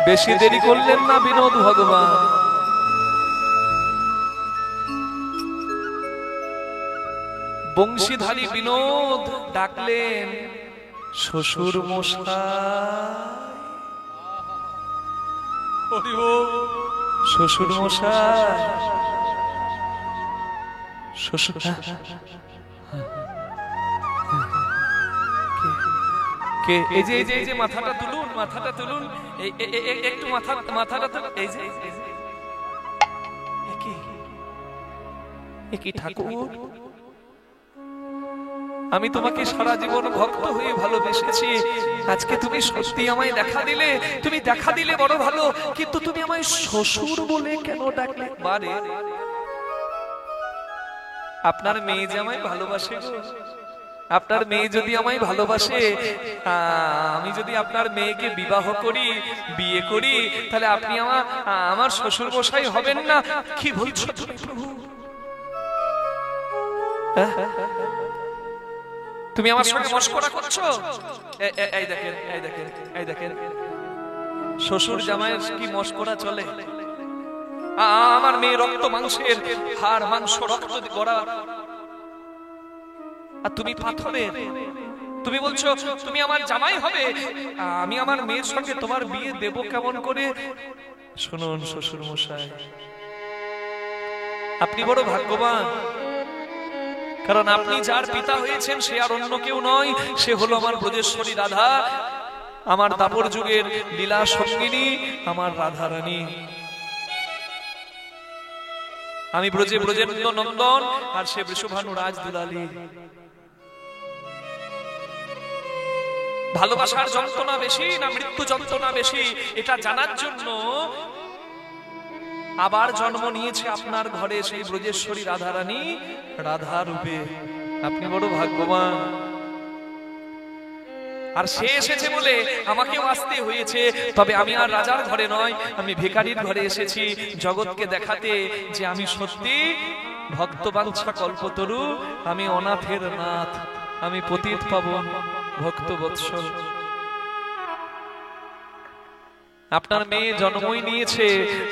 বেশি দেরি করলেন না বিনোদ ভগবান। বংশীধারী বিনোদ ডাকলেন, শ্বশুর মশাই, শ্বশুর মশাই, শ্বশুর কে? এই যে এই যে মাথাটা তুলুন, মাথাটা তুলুন, একটু মাথাটা তুলুন। এই যে কি ঠাকুর, আমি তোমাকে সারা জীবন ভক্ত হয়ে ভালোবেসেছি, আজকে তুমি সত্যি আমায় দেখা দিলে। তুমি দেখা দিলে বড় ভালো, কিন্তু তুমি আমায় শ্বশুর বলে কেন ডাকলে? বারে আপনার মেয়ে যে আমায় ভালোবাসে গো, আপনার মেয়ে যদি আমায় ভালোবাসে, আমি যদি আপনার মেয়েকে বিবাহ করি, বিয়ে করি, তাহলে আপনি আমার শ্বশুর মশাই হবেন না? কি বলছো তুমি প্রভু? তুমি আমার সঙ্গে মস্করা করছো? এই দেখেন, এই দেখেন, এই দেখেন, শ্বশুর জামাইয়ের কি মস্করা চলে? আমার মেয়ে রক্ত মাংসের, হাড় মাংস রক্ত গড়া, আর তুমি পাথরের। তুমি বলছো তুমি আমার জামাই হবে, আমি আমার মেয়ের সঙ্গে তোমার বিয়ে দেব কেমন করে? শুনুন শ্বশুর মশাই, আপনি বড় ভাগ্যবান, কারণ আপনি যার পিতা হয়েছেন সে আর অন্য কেউ নয়, সে হলো আমার ব্রজেশ্বরী রাধা, আমার দাপর যুগের লীলা সঙ্গিনী, আমার রাধা রানী। আমি ব্রজে ব্রজেন্দ্র নন্দন, আর সে বৃষভানু রাজ দুলালী। ভালোবাসার যন্ত্রণা বেশি না মৃত্যু যন্ত্রণা বেশি, এটা জানার জন্য আবার জন্ম নিয়েছে আপনার ঘরে সেই ব্রজেশ্বরী রাধারানী রাধা রূপে। আপনি বড় ভাগ্যবান। আর সে এসেছে বলে আমাকেও আসতে হয়েছে, তবে আমি আর রাজার ঘরে নয়, আমি ভিখারির ঘরে এসেছি জগৎকে দেখাতে যে আমি সত্যি ভক্তবাঞ্ছা কল্পতরু, আমি অনাথের নাথ, আমি পতিত পাবন ভক্ত বৎসল। আপনার মেয়ে জন্মই নিয়েছে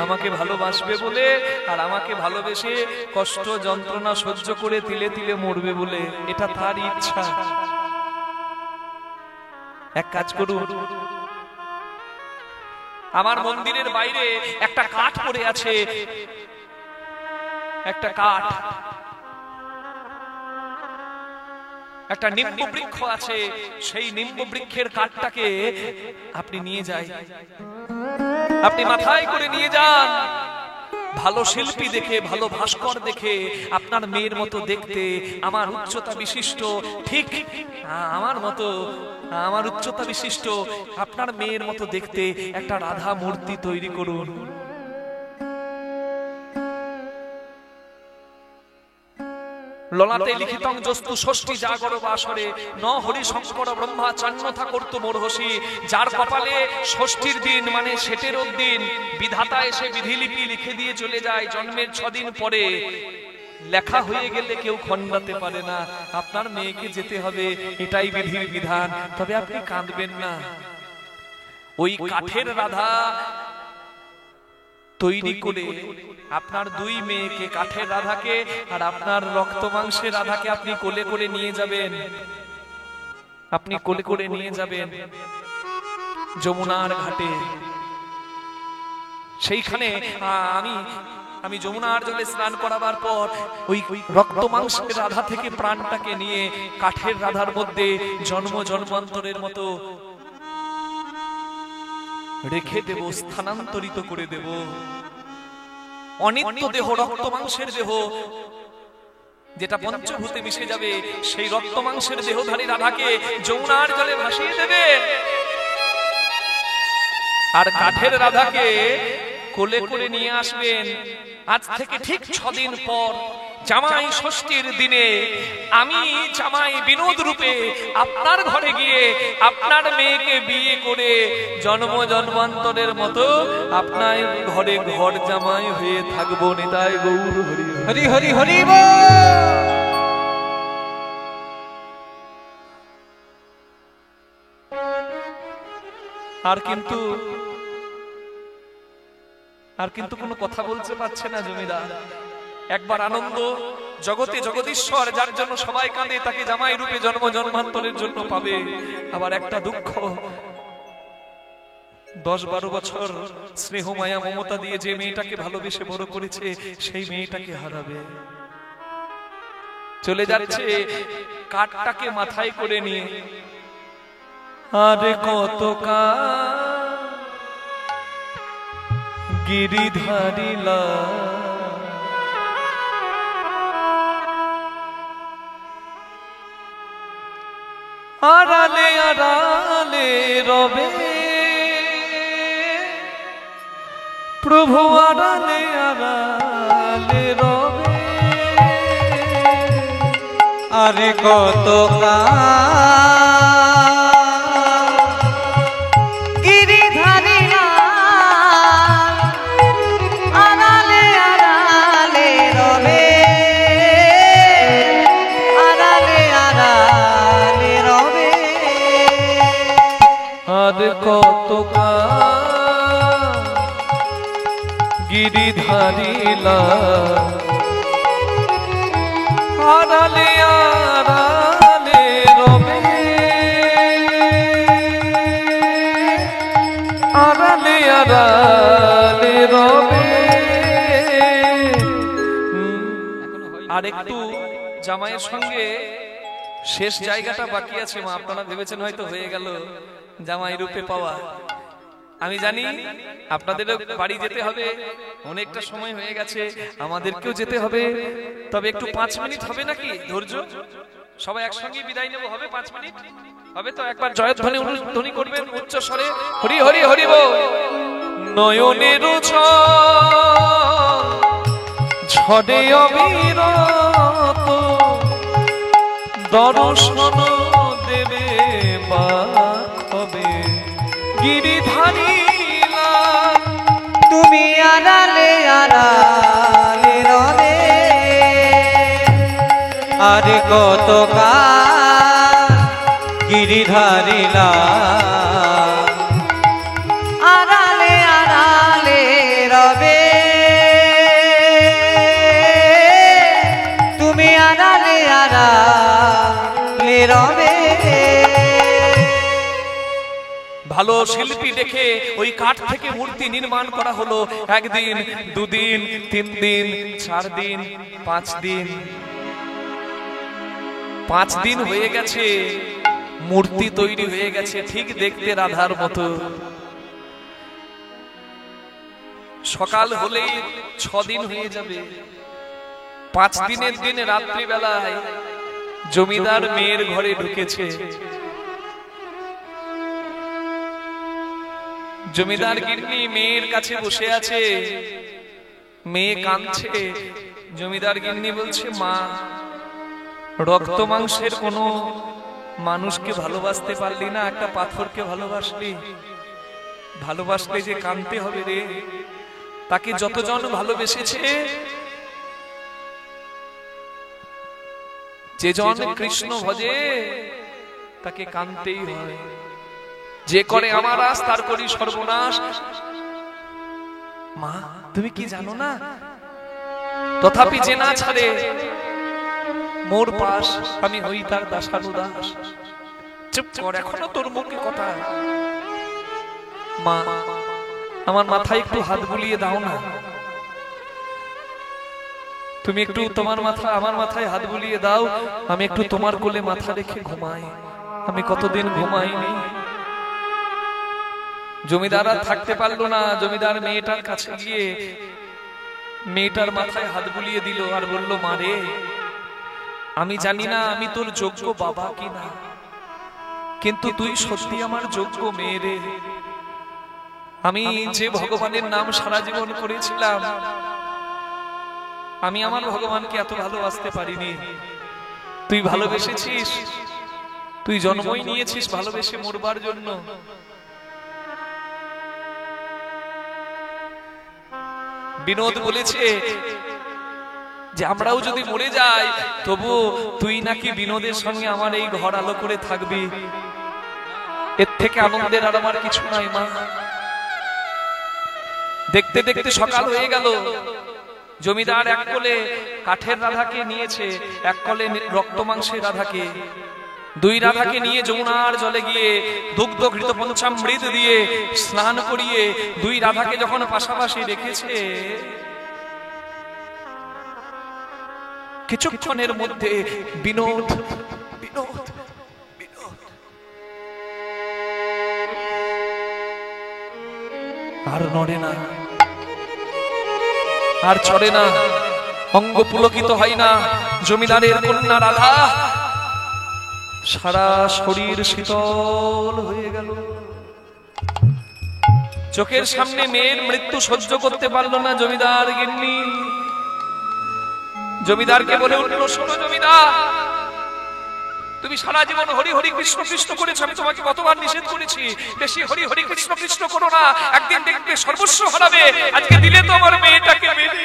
আমাকে ভালোবাসবে বলে, আর আমাকে ভালোবেসে কষ্ট যন্ত্রণা সহ্য করে তিলে তিলে মরবে বলে, এটা তার ইচ্ছা। এক কাজ করুন, আমার মন্দিরের বাইরে একটা কাঠ পড়ে আছে, একটা কাঠ, একটা নিম্ব বৃক্ষ আছে, সেই নিম্ব বৃক্ষের কাঠটাকে আপনি নিয়ে যান, আপনি মাথায় করে নিয়ে যান। ভালো শিল্পী দেখে, ভালো ভাস্কর দেখে, আপনার মেয়ের মতো দেখতে, আমার উচ্চতা বিশিষ্ট, ঠিক আমার মতো, আমার উচ্চতা বিশিষ্ট আপনার মেয়ের মতো দেখতে একটা রাধা মূর্তি তৈরি করুন। ললাটে লিখিতং যস্তু ষষ্ঠী জাগর বাসরে ন হরি শঙ্কর ব্রহ্মা চান্নথা করতু মোরহসি। যার কপালে ষষ্ঠীর দিন মানে ষেটের দিন বিধাতা এসে বিধিলিপি লিখে দিয়ে চলে যায়, জন্মের 6 দিন পরে লেখা হয়ে গেলে কেউ খণ্ডাতে পারে না। আপনার মেয়েকে যেতে হবে, এটাই বিধির বিধান। তবে আপনি কাঁদবেন না, ওই কাঠের রাধা তৈরি করে আপনার 2 মেয়েকে, কাঠের রাধাকে আর আপনার রক্ত মাংসের রাধাকে আপনি কোলে করে নিয়ে যাবেন, আপনি কোলে করে নিয়ে যাবেন যমুনার ঘাটে। সেইখানে আমি যমুনার জলে স্নান করাবার পর ওই রক্ত মাংসের রাধা থেকে প্রাণটাকে নিয়ে কাঠের রাধার মধ্যে জন্ম জন্মান্তরের মতো রেখে দেব, স্থানান্তরিত করে দেব। অনিত্য দেহ, রক্ত মাংসের দেহ, যেটা পঞ্চভূতে মিশে যাবে, সেই রক্ত মাংসের দেহধারী রাধাকে যমুনার জলে ভাসিয়ে দেবে, আর কাঠের রাধাকে কোলে করে নিয়ে আসবেন। আজ থেকে ঠিক 6 দিন পর জামাই ষষ্ঠীর দিনে আমি জামাই বিনোদ রূপে আপনার ঘরে গিয়ে আপনার মেয়েকে বিয়ে করে জন্ম জন্মান্তরের মতো আপনার ঘরে ঘর জামাই হয়ে থাকবো। নিতাই গৌর হরি হরি হরি হরি বল। আর কিন্তু কোনো কথা বলতে পারছে না জমিদার। একবার আনন্দ, জগতে জগদীশ্বর যার জন্য সবাই কাঁদে, তাকে জামাই রূপে জন্ম জন্মান্তরের জন্য পাবে। আবার একটা দুঃখ, 10-12 বছর স্নেহ মায়া মমতা দিয়ে যে মেয়েটাকে ভালোবেসে বড় করেছে, সেই মেয়েটাকে হারাবে। চলে যাচ্ছে কাঠটাকে মাথায় করে নিয়ে। আরে কত গিরিধারিলা আড়ালে আড়ালে রবে প্রভু, আড়ালে আড়ালে রবে।
আরে কত
কত গিরিধারিলা আড়ালে আড়ালে রবে আড়ালে আড়ালে রবে। আর একটু জামাইয়ের সঙ্গে শেষ জায়গাটা বাকি আছে মা, আপনারা ভেবেছেন হয়তো হয়ে গেল জামাই রূপে পাওয়া। আমি জানি আপনাদের বাড়ি যেতে হবে, অনেকটা সময় হয়ে গেছে, আমাদেরকেও যেতে হবে, তবে একটু 5 মিনিট হবে নাকি? ধৈর্য, সবাই একসঙ্গে বিদায় নেব, হবে 5 মিনিট হবে তো? একবার জয়ধ্বনি ধ্বনি করবেন উচ্চ স্বরে, হরি হরি হরি বল। নয়নের ঝড়ে অবিরত দর্শন দেবে বাখবে গিরিধারিলা
তুমি আড়ালে আড়ালে রবে আরে কত কাল গিরিধারিলা আড়ালে আড়ালে রবে তুমি আড়ালে আড়ালে রবে।
ভালো শিল্পী দেখে ওই কাঠ থেকে মূর্তি নির্মাণ করা হলো। 1 দিন 2 দিন 3 দিন 4 দিন 5 দিন 5 দিন হয়ে গেছে, মূর্তি তৈরি হয়ে গেছে ঠিক দেখতে রাধার মতো। সকাল হলেই 6 দিন হয়ে যাবে। 5 দিনের দিন রাত্রি বেলায় জমিদার মেয়ের ঘরে ঢুকেছে। জমিদার গিন্নি মেয়ের কাছে বসে আছে, মেয়ে কাঁদছে। জমিদার গিন্নি বলছে, মা, রক্ত মাংসের কোনো মানুষকে ভালোবাসতে পারলি না, একটা পাথরকে ভালোবাসলি। ভালোবাসলে যে কাঁদতে হবে রে। তাকে যতজন ভালোবেসেছে, যে জন কৃষ্ণ ভজে তাকে কাঁদতেই হয়। যে করে আমার আস তার করি সর্বনাশ। মা, তুমি কি জানো না? তথাপি যে না ছাড়ে মোর পাশ, আমি হই তার দাসানুদাস। চুপ কর, এখনো তোর মুখে কথা। মা, আমার মাথায় একটু হাত বুলিয়ে দাও না। তুমি একটু তোমার মাথা আমার মাথায় হাত বুলিয়ে দাও, আমি একটু তোমার কোলে মাথা রেখে ঘুমাই। আমি কতদিন ঘুমাইনি। জমিদার আর থাকতে পারলো না। জমিদার মেয়েটার কাছে গিয়ে মেয়েটার মাথায় হাত বুলিয়ে দিল আর বলল, মা রে, আমি জানি না আমি তোর যোগ্য বাবা কিনা, কিন্তু তুই সত্যি আমার যোগ্য মেয়ে রে। আমি যে ভগবানের নাম সারা জীবন করেছিলাম, আমি আমার ভগবানকে এত ভালোবাসতে পারিনি। তুই ভালোবেসেছিস, তুই জন্মই নিয়েছিস ভালোবেসে মরবার জন্য। বিনোদ বলেছে যে আমরাও যদি মরে যাই, তবু তুই নাকি বিনোদের সঙ্গে আমার এই ঘর আলো করে থাকবি। এর থেকে আনন্দের আর আমার কিছু নাই মা। দেখতে দেখতে সকাল হয়ে গেল। জমিদার এক কোলে কাঠের রাধাকে নিয়েছে, এক কোলে রক্ত মাংসের রাধাকে। 2 রাধাকে নিয়ে যমুনার জলে গিয়ে দুগ্ধ ঘৃত পঞ্চামৃত দিয়ে স্নান করিয়ে 2 রাধাকে যখন পাশাপাশি রেখেছে, কিছুক্ষণের মধ্যে বিনোদ বিনোদ বিনোদ আর নড়ে না, আর চড়ে না, অঙ্গ পুলকিত হয় না। জমিদারের কন্যা রাধা সারা শরীর শীতল হয়ে গেল। চোখের সামনে মেয়ের মৃত্যু সহ্য করতে পারলো না জমিদার গিন্নি। জমিদারকে বলে উঠল, শোনো জমিদার, তুমি সারা জীবন হরি হরি কৃষ্ণ কৃষ্ণ করেছো, আমি তোমাকে কতবার নিষেধ করেছি, বেশি হরি হরি কৃষ্ণ কৃষ্ণ করো না, একদিন দেখবে সর্বস্ব হারাবে। আজকে দিলে তো আমার মেয়েটাকে মেরে।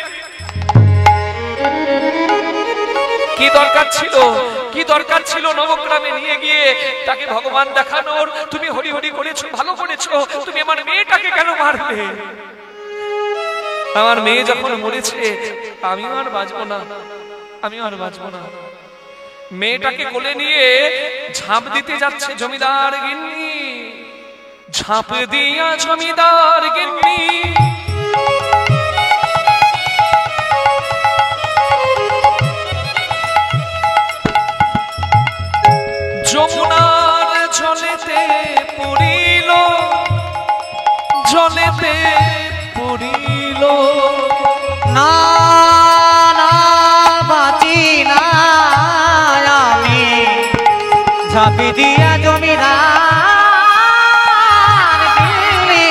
কি দরকার ছিল নবগ্রামে নিয়ে গিয়ে তাকে ভগবান দেখানোর? তুমি হরি হরি করেছো, ভালো করেছো, তুমি আমার মেয়েটাকে কেন মারলে? আমার মেয়ে যখন মরেছে আমিও আর বাঁচবো না, আমিও আর বাঁচবো না। মেয়েটাকে কোলে নিয়ে ঝাঁপ দিতে যাচ্ছে জমিদার গিন্নি, ঝাঁপ দিয়া জমিদার গিন্নি যমুনার জলেতে পড়িল, জলেতে পড়িল।
না না বাঁচি না আমি, ঝাঁপি দিয়া জমিদার গিন্নি।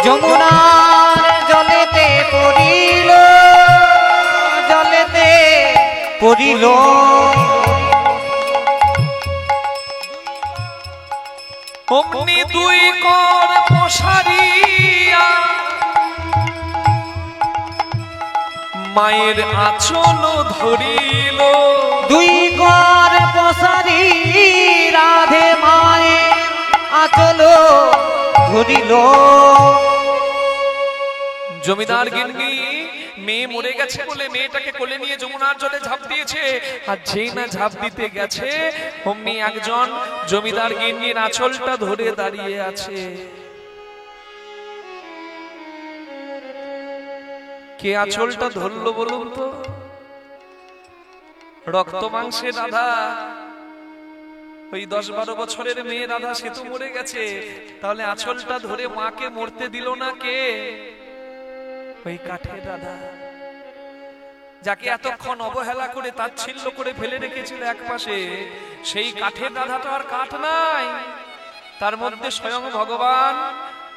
যমুনার জলেতে পড়িল, জলেতে পড়িল।
অমনি দুই কর পশারিয়া মায়ের আঁচল ধরিল,
দুই কর পশারি রাধে মায়ের আঁচল ধরিল।
জমিদার গিন্নি মেয়ে মরে গেছে বলে মেয়েটাকে কোলে নিয়ে যমুনার জলে ঝাঁপ দিয়েছে, আর যেই না ঝাঁপ দিতে গেছে অমনি একজন জমিদার গিন্নির আঁচলটা ধরে দাঁড়িয়ে আছে। কে আঁচলটা ধরলো বলুন তো? রক্ত মাংসের রাধা, ওই 10-12 বছরের মেয়ে রাধা, সে তো মরে গেছে, তাহলে আঁচলটা ধরে মাকে মরতে দিল না কে? ওই কাঠের রাধা, যাকে এতক্ষণ অবহেলা করে তাচ্ছিল্য করে ফেলে রেখেছিল একপাশে, সেই কাঠের রাধা তো আর কাঠ নাই, তার মধ্যে স্বয়ং ভগবান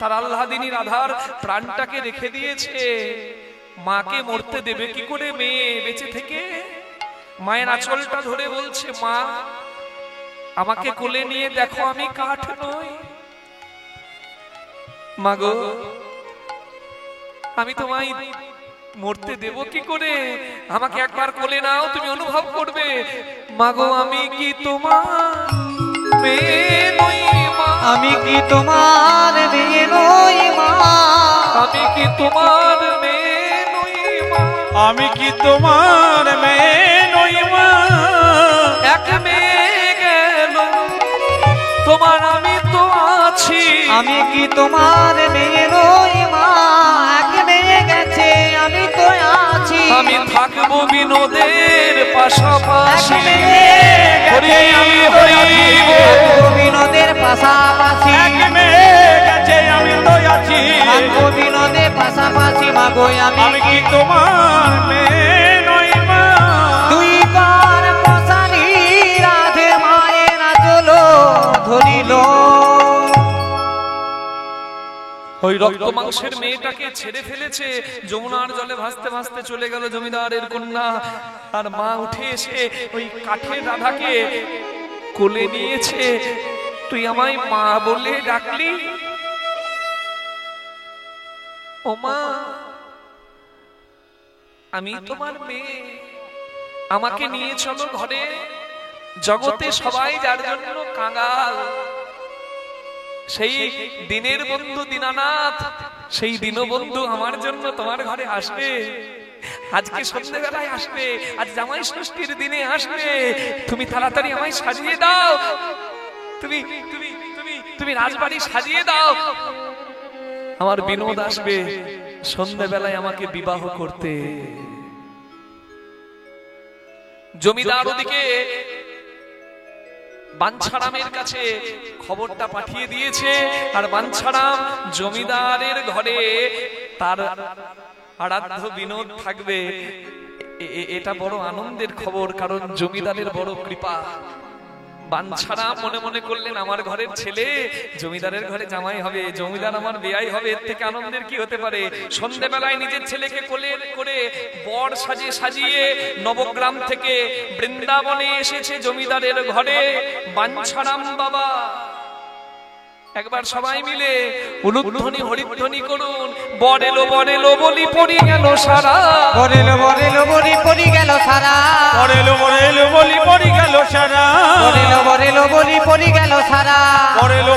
তার আল্লাদিনী রাধার প্রাণটাকে রেখে দিয়েছে। মাকে মরতে দেবে কি করে মেয়ে বেঁচে থেকে? মায়ের আঁচলটা ধরে বলছে, মা আমাকে কোলে নিয়ে দেখো আমি কাঠ নই। মাগো আমি তোমায় মরতে দেব কি করে? আমাকে একবার কোলে নাও, তুমি অনুভব করবে। মাগো আমি কি তোমার মেয়ে নই মা?
আমি কি তোমার মেয়ে নই মা?
আমি কি তোমার মেয়ে নই মা?
আমি কি তোমার মেয়ে নই মা?
এক মেয়ে গেল তোমার আমি তো আছি।
আমি কি তোমার মেয়ে নই মা? এক মেয়ে গেছে আমি তো আছি।
আমি থাকবো বিনোদের পাশাপাশি।
এক মেয়ে গেছে আমি তো আছি, থাকবো বিনোদের পাশাপাশি।
এক মেয়ে গেছে আমি তো আছি,
থাকবো বিনোদের পাশাপাশি। মাগো
আমি কি তোমার মেয়ে নই মা?
দুই কর পশারি রাধে মায়ের আঁচল ধরিল।
ওই রক্ত মাংসের মেয়েটাকে ছেড়ে ফেলেছে, যমুনার জলে ভাসতে ভাসতে চলে গেল জমিদারের কন্যা। আর মা উঠে এসে ওই কাঠের রাধাকে কোলে নিয়েছে। তুই আমায় মা বলে ডাকলি? ও মা, আমি তোমার মেয়ে, আমাকে নিয়ে চলো ঘরে। জগতে সবাই যার জন্য কাঙাল, সেই দিনের বন্ধু দীনানাথ, সেই দীনবন্ধু আমার জন্য তোমার ঘরে আসবে। আজকে সন্ধ্যেবেলায় আসবে, আজ জামাই ষষ্ঠীর দিনে আসবে। তুমি তাড়াতাড়ি আমায় সাজিয়ে দাও, তুমি তুমি তুমি তুমি রাজবাড়ি সাজিয়ে দাও। আমার বিনোদ আসবে সন্ধ্যেবেলায় আমাকে বিবাহ করতে। জমিদার ওদিকে বাঞ্ছারামের কাছে খবরটা পাঠিয়ে দিয়েছে, আর বাঞ্ছারাম জমিদারের ঘরে তার আরাধ্য বিনোদ থাকবে। এটা বড় আনন্দের খবর, কারণ জমিদারের বড় কৃপা। বাঞ্ছারাম মনে মনে করলেন, আমার ঘরের ছেলে জমিদারের ঘরে জামাই হবে, জমিদার আমার বেয়াই হবে, এর থেকে আনন্দের কি হতে পারে? সন্ধ্যেবেলায় নিজের ছেলেকে কোলে করে বর সাজিয়ে সাজিয়ে নবগ্রাম থেকে বৃন্দাবনে এসেছে জমিদারের ঘরে বাঞ্ছারাম বাবা। একবার সবাই মিলে উলুধ্বনি হরিধ্বনি করুন। বরেলো বলি পড়ি গেল সারা,
বরেলো বলি পড়ি গেল সারা,
বরেলো বলি পড়ি গেল সারা,
বরেলো বলি পড়ি গেল সারা,
বরেলো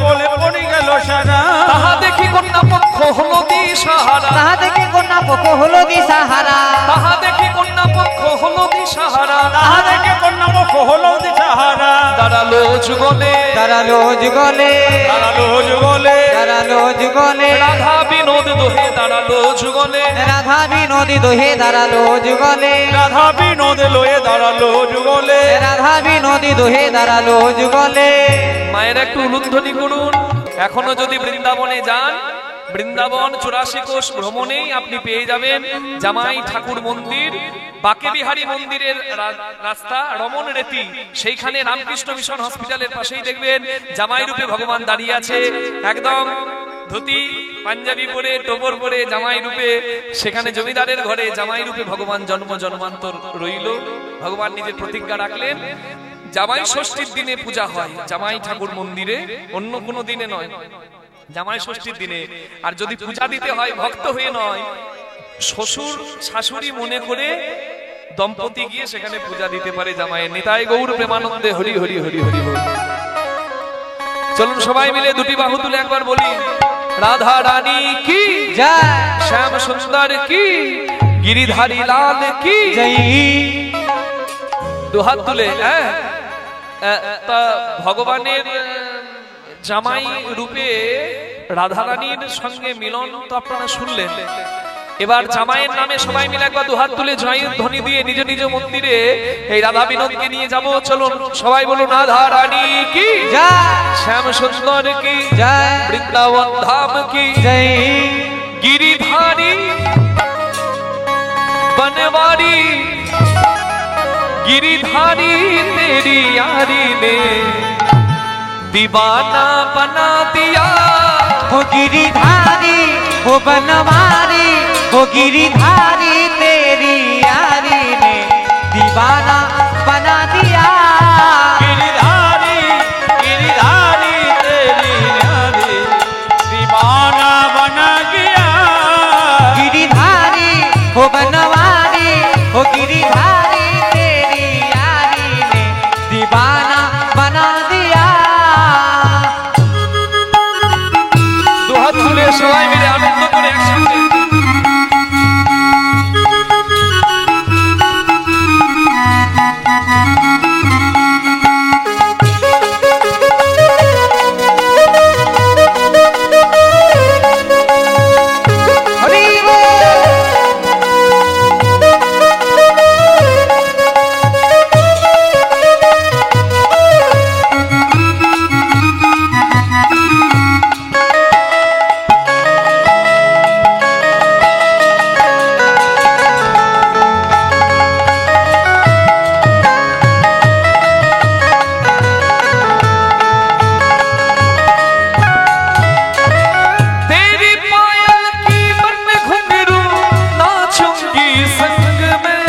বলে পড়ি গেল সারা।
তাহা দেখি কন্যা পক্ষ হলো দিশাহারা,
তাহা দেখি কন্যা পক্ষ হলো দিশাহারা,
তাহা দেখি কন্যা পক্ষ হলো দিশাহারা,
তাহা দেখে কন্যা পক্ষ হলো দিশাহারা।
দাঁড়ালো যুগলে,
দাঁড়ালো যুগলে,
দাঁড়ালো যুগলে,
দাঁড়ালো যুগলে,
রাধা বিনোদ দোহে দাঁড়ালো যুগলে,
রাধা বিনোদী দোহে দাঁড়ালো যুগলে,
রাধা বিনোদ লয়ে দাঁড়ালো যুগলে,
রাধা বিনোদী দোহে দাঁড়ালো যুগলে।
মায়ের একটু উলুধ্বনি করুন। এখনো যদি বৃন্দাবনে যান, বৃন্দাবন 84 কোষ ভ্রমণেই আপনি পেয়ে যাবেন জামাই ঠাকুর মন্দির, বাকে বিহারী মন্দিরের রাস্তা রমন রেতি, সেইখানে রামকৃষ্ণ মিশন হসপিটালের পাশেই দেখবেন জামাই রূপে ভগবান দাঁড়িয়ে আছে, একদম ধুতি পাঞ্জাবি পরে টোপর পরে জামাই রূপে, সেখানে জমিদারের ঘরে জামাই রূপে ভগবান জন্ম জন্মান্তর রইল। ভগবান নিজের প্রতিজ্ঞা রাখলেন, জামাই ষষ্ঠীর দিনে পূজা হয় জামাই ঠাকুর মন্দিরে, অন্য কোনো দিনে নয়, জামাই ষষ্ঠীর দিনে। আর যদি পূজা দিতে হয় ভক্ত হয়ে নয়, শ্বশুর শাশুড়ি মনে করে দম্পতি গিয়ে সেখানে পূজা দিতে পারে জামাইয়ের। নিতাই গৌর প্রেমানন্দে হরি হরি হরি হরি হরি। চলুন সবাই মিলে দুটি বাহু তুলে একবার বলি, রাধা রানী কি
জয়,
শ্যাম সুন্দর কি, গিরিধারী লাল কি
জয়।
দুহাত তুলে। তা ভগবানের জামাই রূপে রাধারানীর সঙ্গে মিলন তো আপনারা শুনলেন। এবার জামাইয়ের নামে সবাই মিলে একবার দুহাত তুলে জয়ের ধ্বনি দিয়ে নিজ নিজ মন্দিরে এই রাধা বিনোদকে নিয়ে যাব। চলুন সবাই বলুন, রাধা রানী কি
জয়,
শ্যাম সুন্দর কি
জয়,
বৃন্দাবন ধাম কি
জয়।
गिरिधारी बनवारी, गिरिधारी तेरी यारी ने दीवाना बना दिया।
हो गिरिधारी हो बनवारी, हो गिरिधारी तेरी यारी ने दीवाना बना दिया।
गिरिधारी गिरिधारी तेरी यारी दीवाना बना गया।
गिरिधारी हो बनवारी, हो गिरिधारी तेरी यारी ने दीवाना बना दिया।
দুহাত তুলে সবাই মিলে আনন্দ করে একসাথে।
हरि बोल।
तेरी पायल की मन घुंघरू नाचूंगी संग में,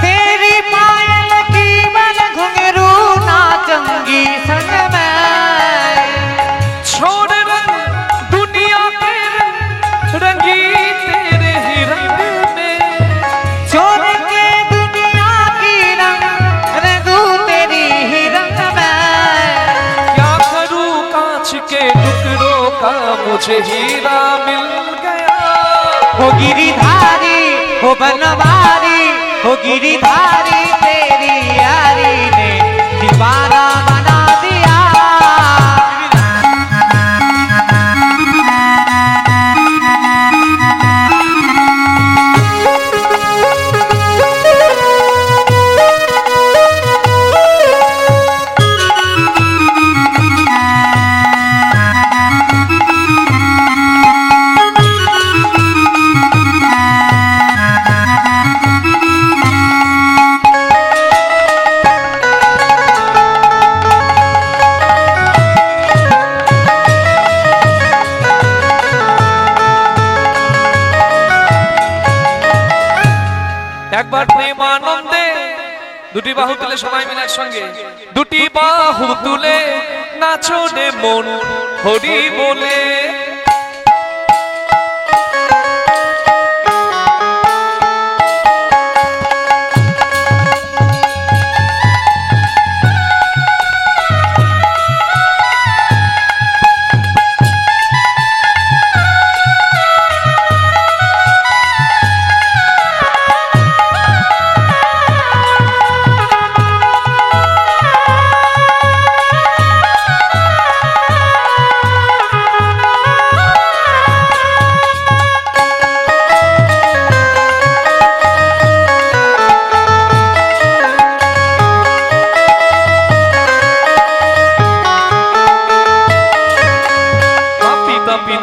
तेरी पायल की मन घुंघरू नाचूंगी संग में।
छोड़ रंग दुनिया के रंगी तेरे ही रंग में।
छोड़ के दुनिया की रंग रंगू तेरी ही रंग में।
क्या करूं कांच के टुकड़ों का मुझे हीरा मिल गया।
हो गिरिधारी हो बनवारी, हो गिरिधारी तेरी यारी ने दीवाना बना दिया।
একবার প্রেমানন্দে দুটি বাহু তুলে সবাই মিলে একসঙ্গে, দুটি বাহু তুলে নাচো রে মন হরি বলে।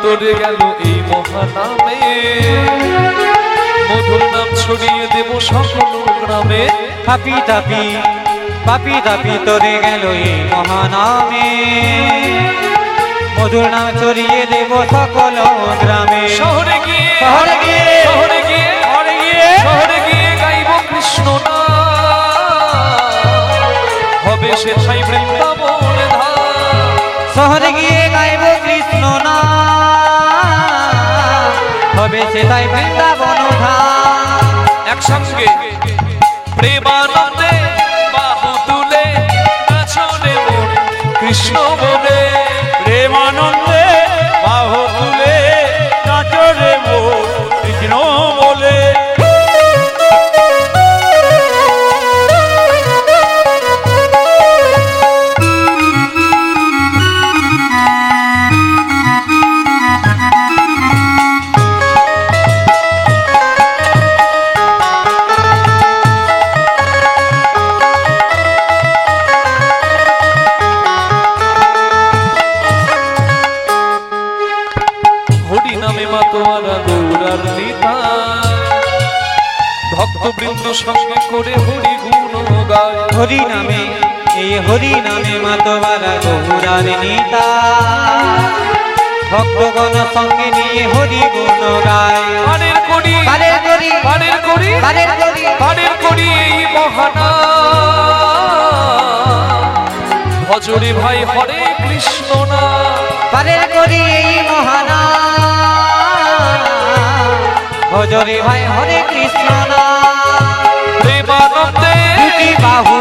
তোরে গেল এই মহানামে, মধুর নাম ছড়িয়ে দেব সকল গ্রামে।
পাপি তাপি পাপি তাপি তোরে গেল এই মহানামে, মধুর নাম ছড়িয়ে দেব সকল গ্রামে।
শহরে গিয়ে
শহরে গিয়ে
শহরে গিয়ে
শহরে গিয়ে
শহরে গিয়ে গাইব কৃষ্ণ নাম, হবে সেথায় বৃন্দাবন ধাম।
শহরে গিয়ে গাইব কৃষ্ণ নাম, হবে সেটাই বৃন্দাবন ধাম।
একসঙ্গে প্রেমানন্দে বাহু তুলে নাচো রে মন কৃষ্ণ বলে।
প্রেমানন্দে বাহু তুলে নাচো রে মন কৃষ্ণ বলে।
ভক্তবৃন্দ সঙ্গে করে হরি গুণ গায়।
হরি নামে এই হরি নামে মাতোয়ারা গৌরার নিতা, ভক্তগণ সঙ্গে নিয়ে হরি গুণ গায়।
পারের করি
পারের করি
পারের করি
পারের করি
পারের করি এই মহানাম, ভজরে ভাই হরে কৃষ্ণ নাম।
পারের করি এই মহানাম, ভজরে ভাই হরে কৃষ্ণ নাম।
প্রেমানন্দে
দুটি বাহু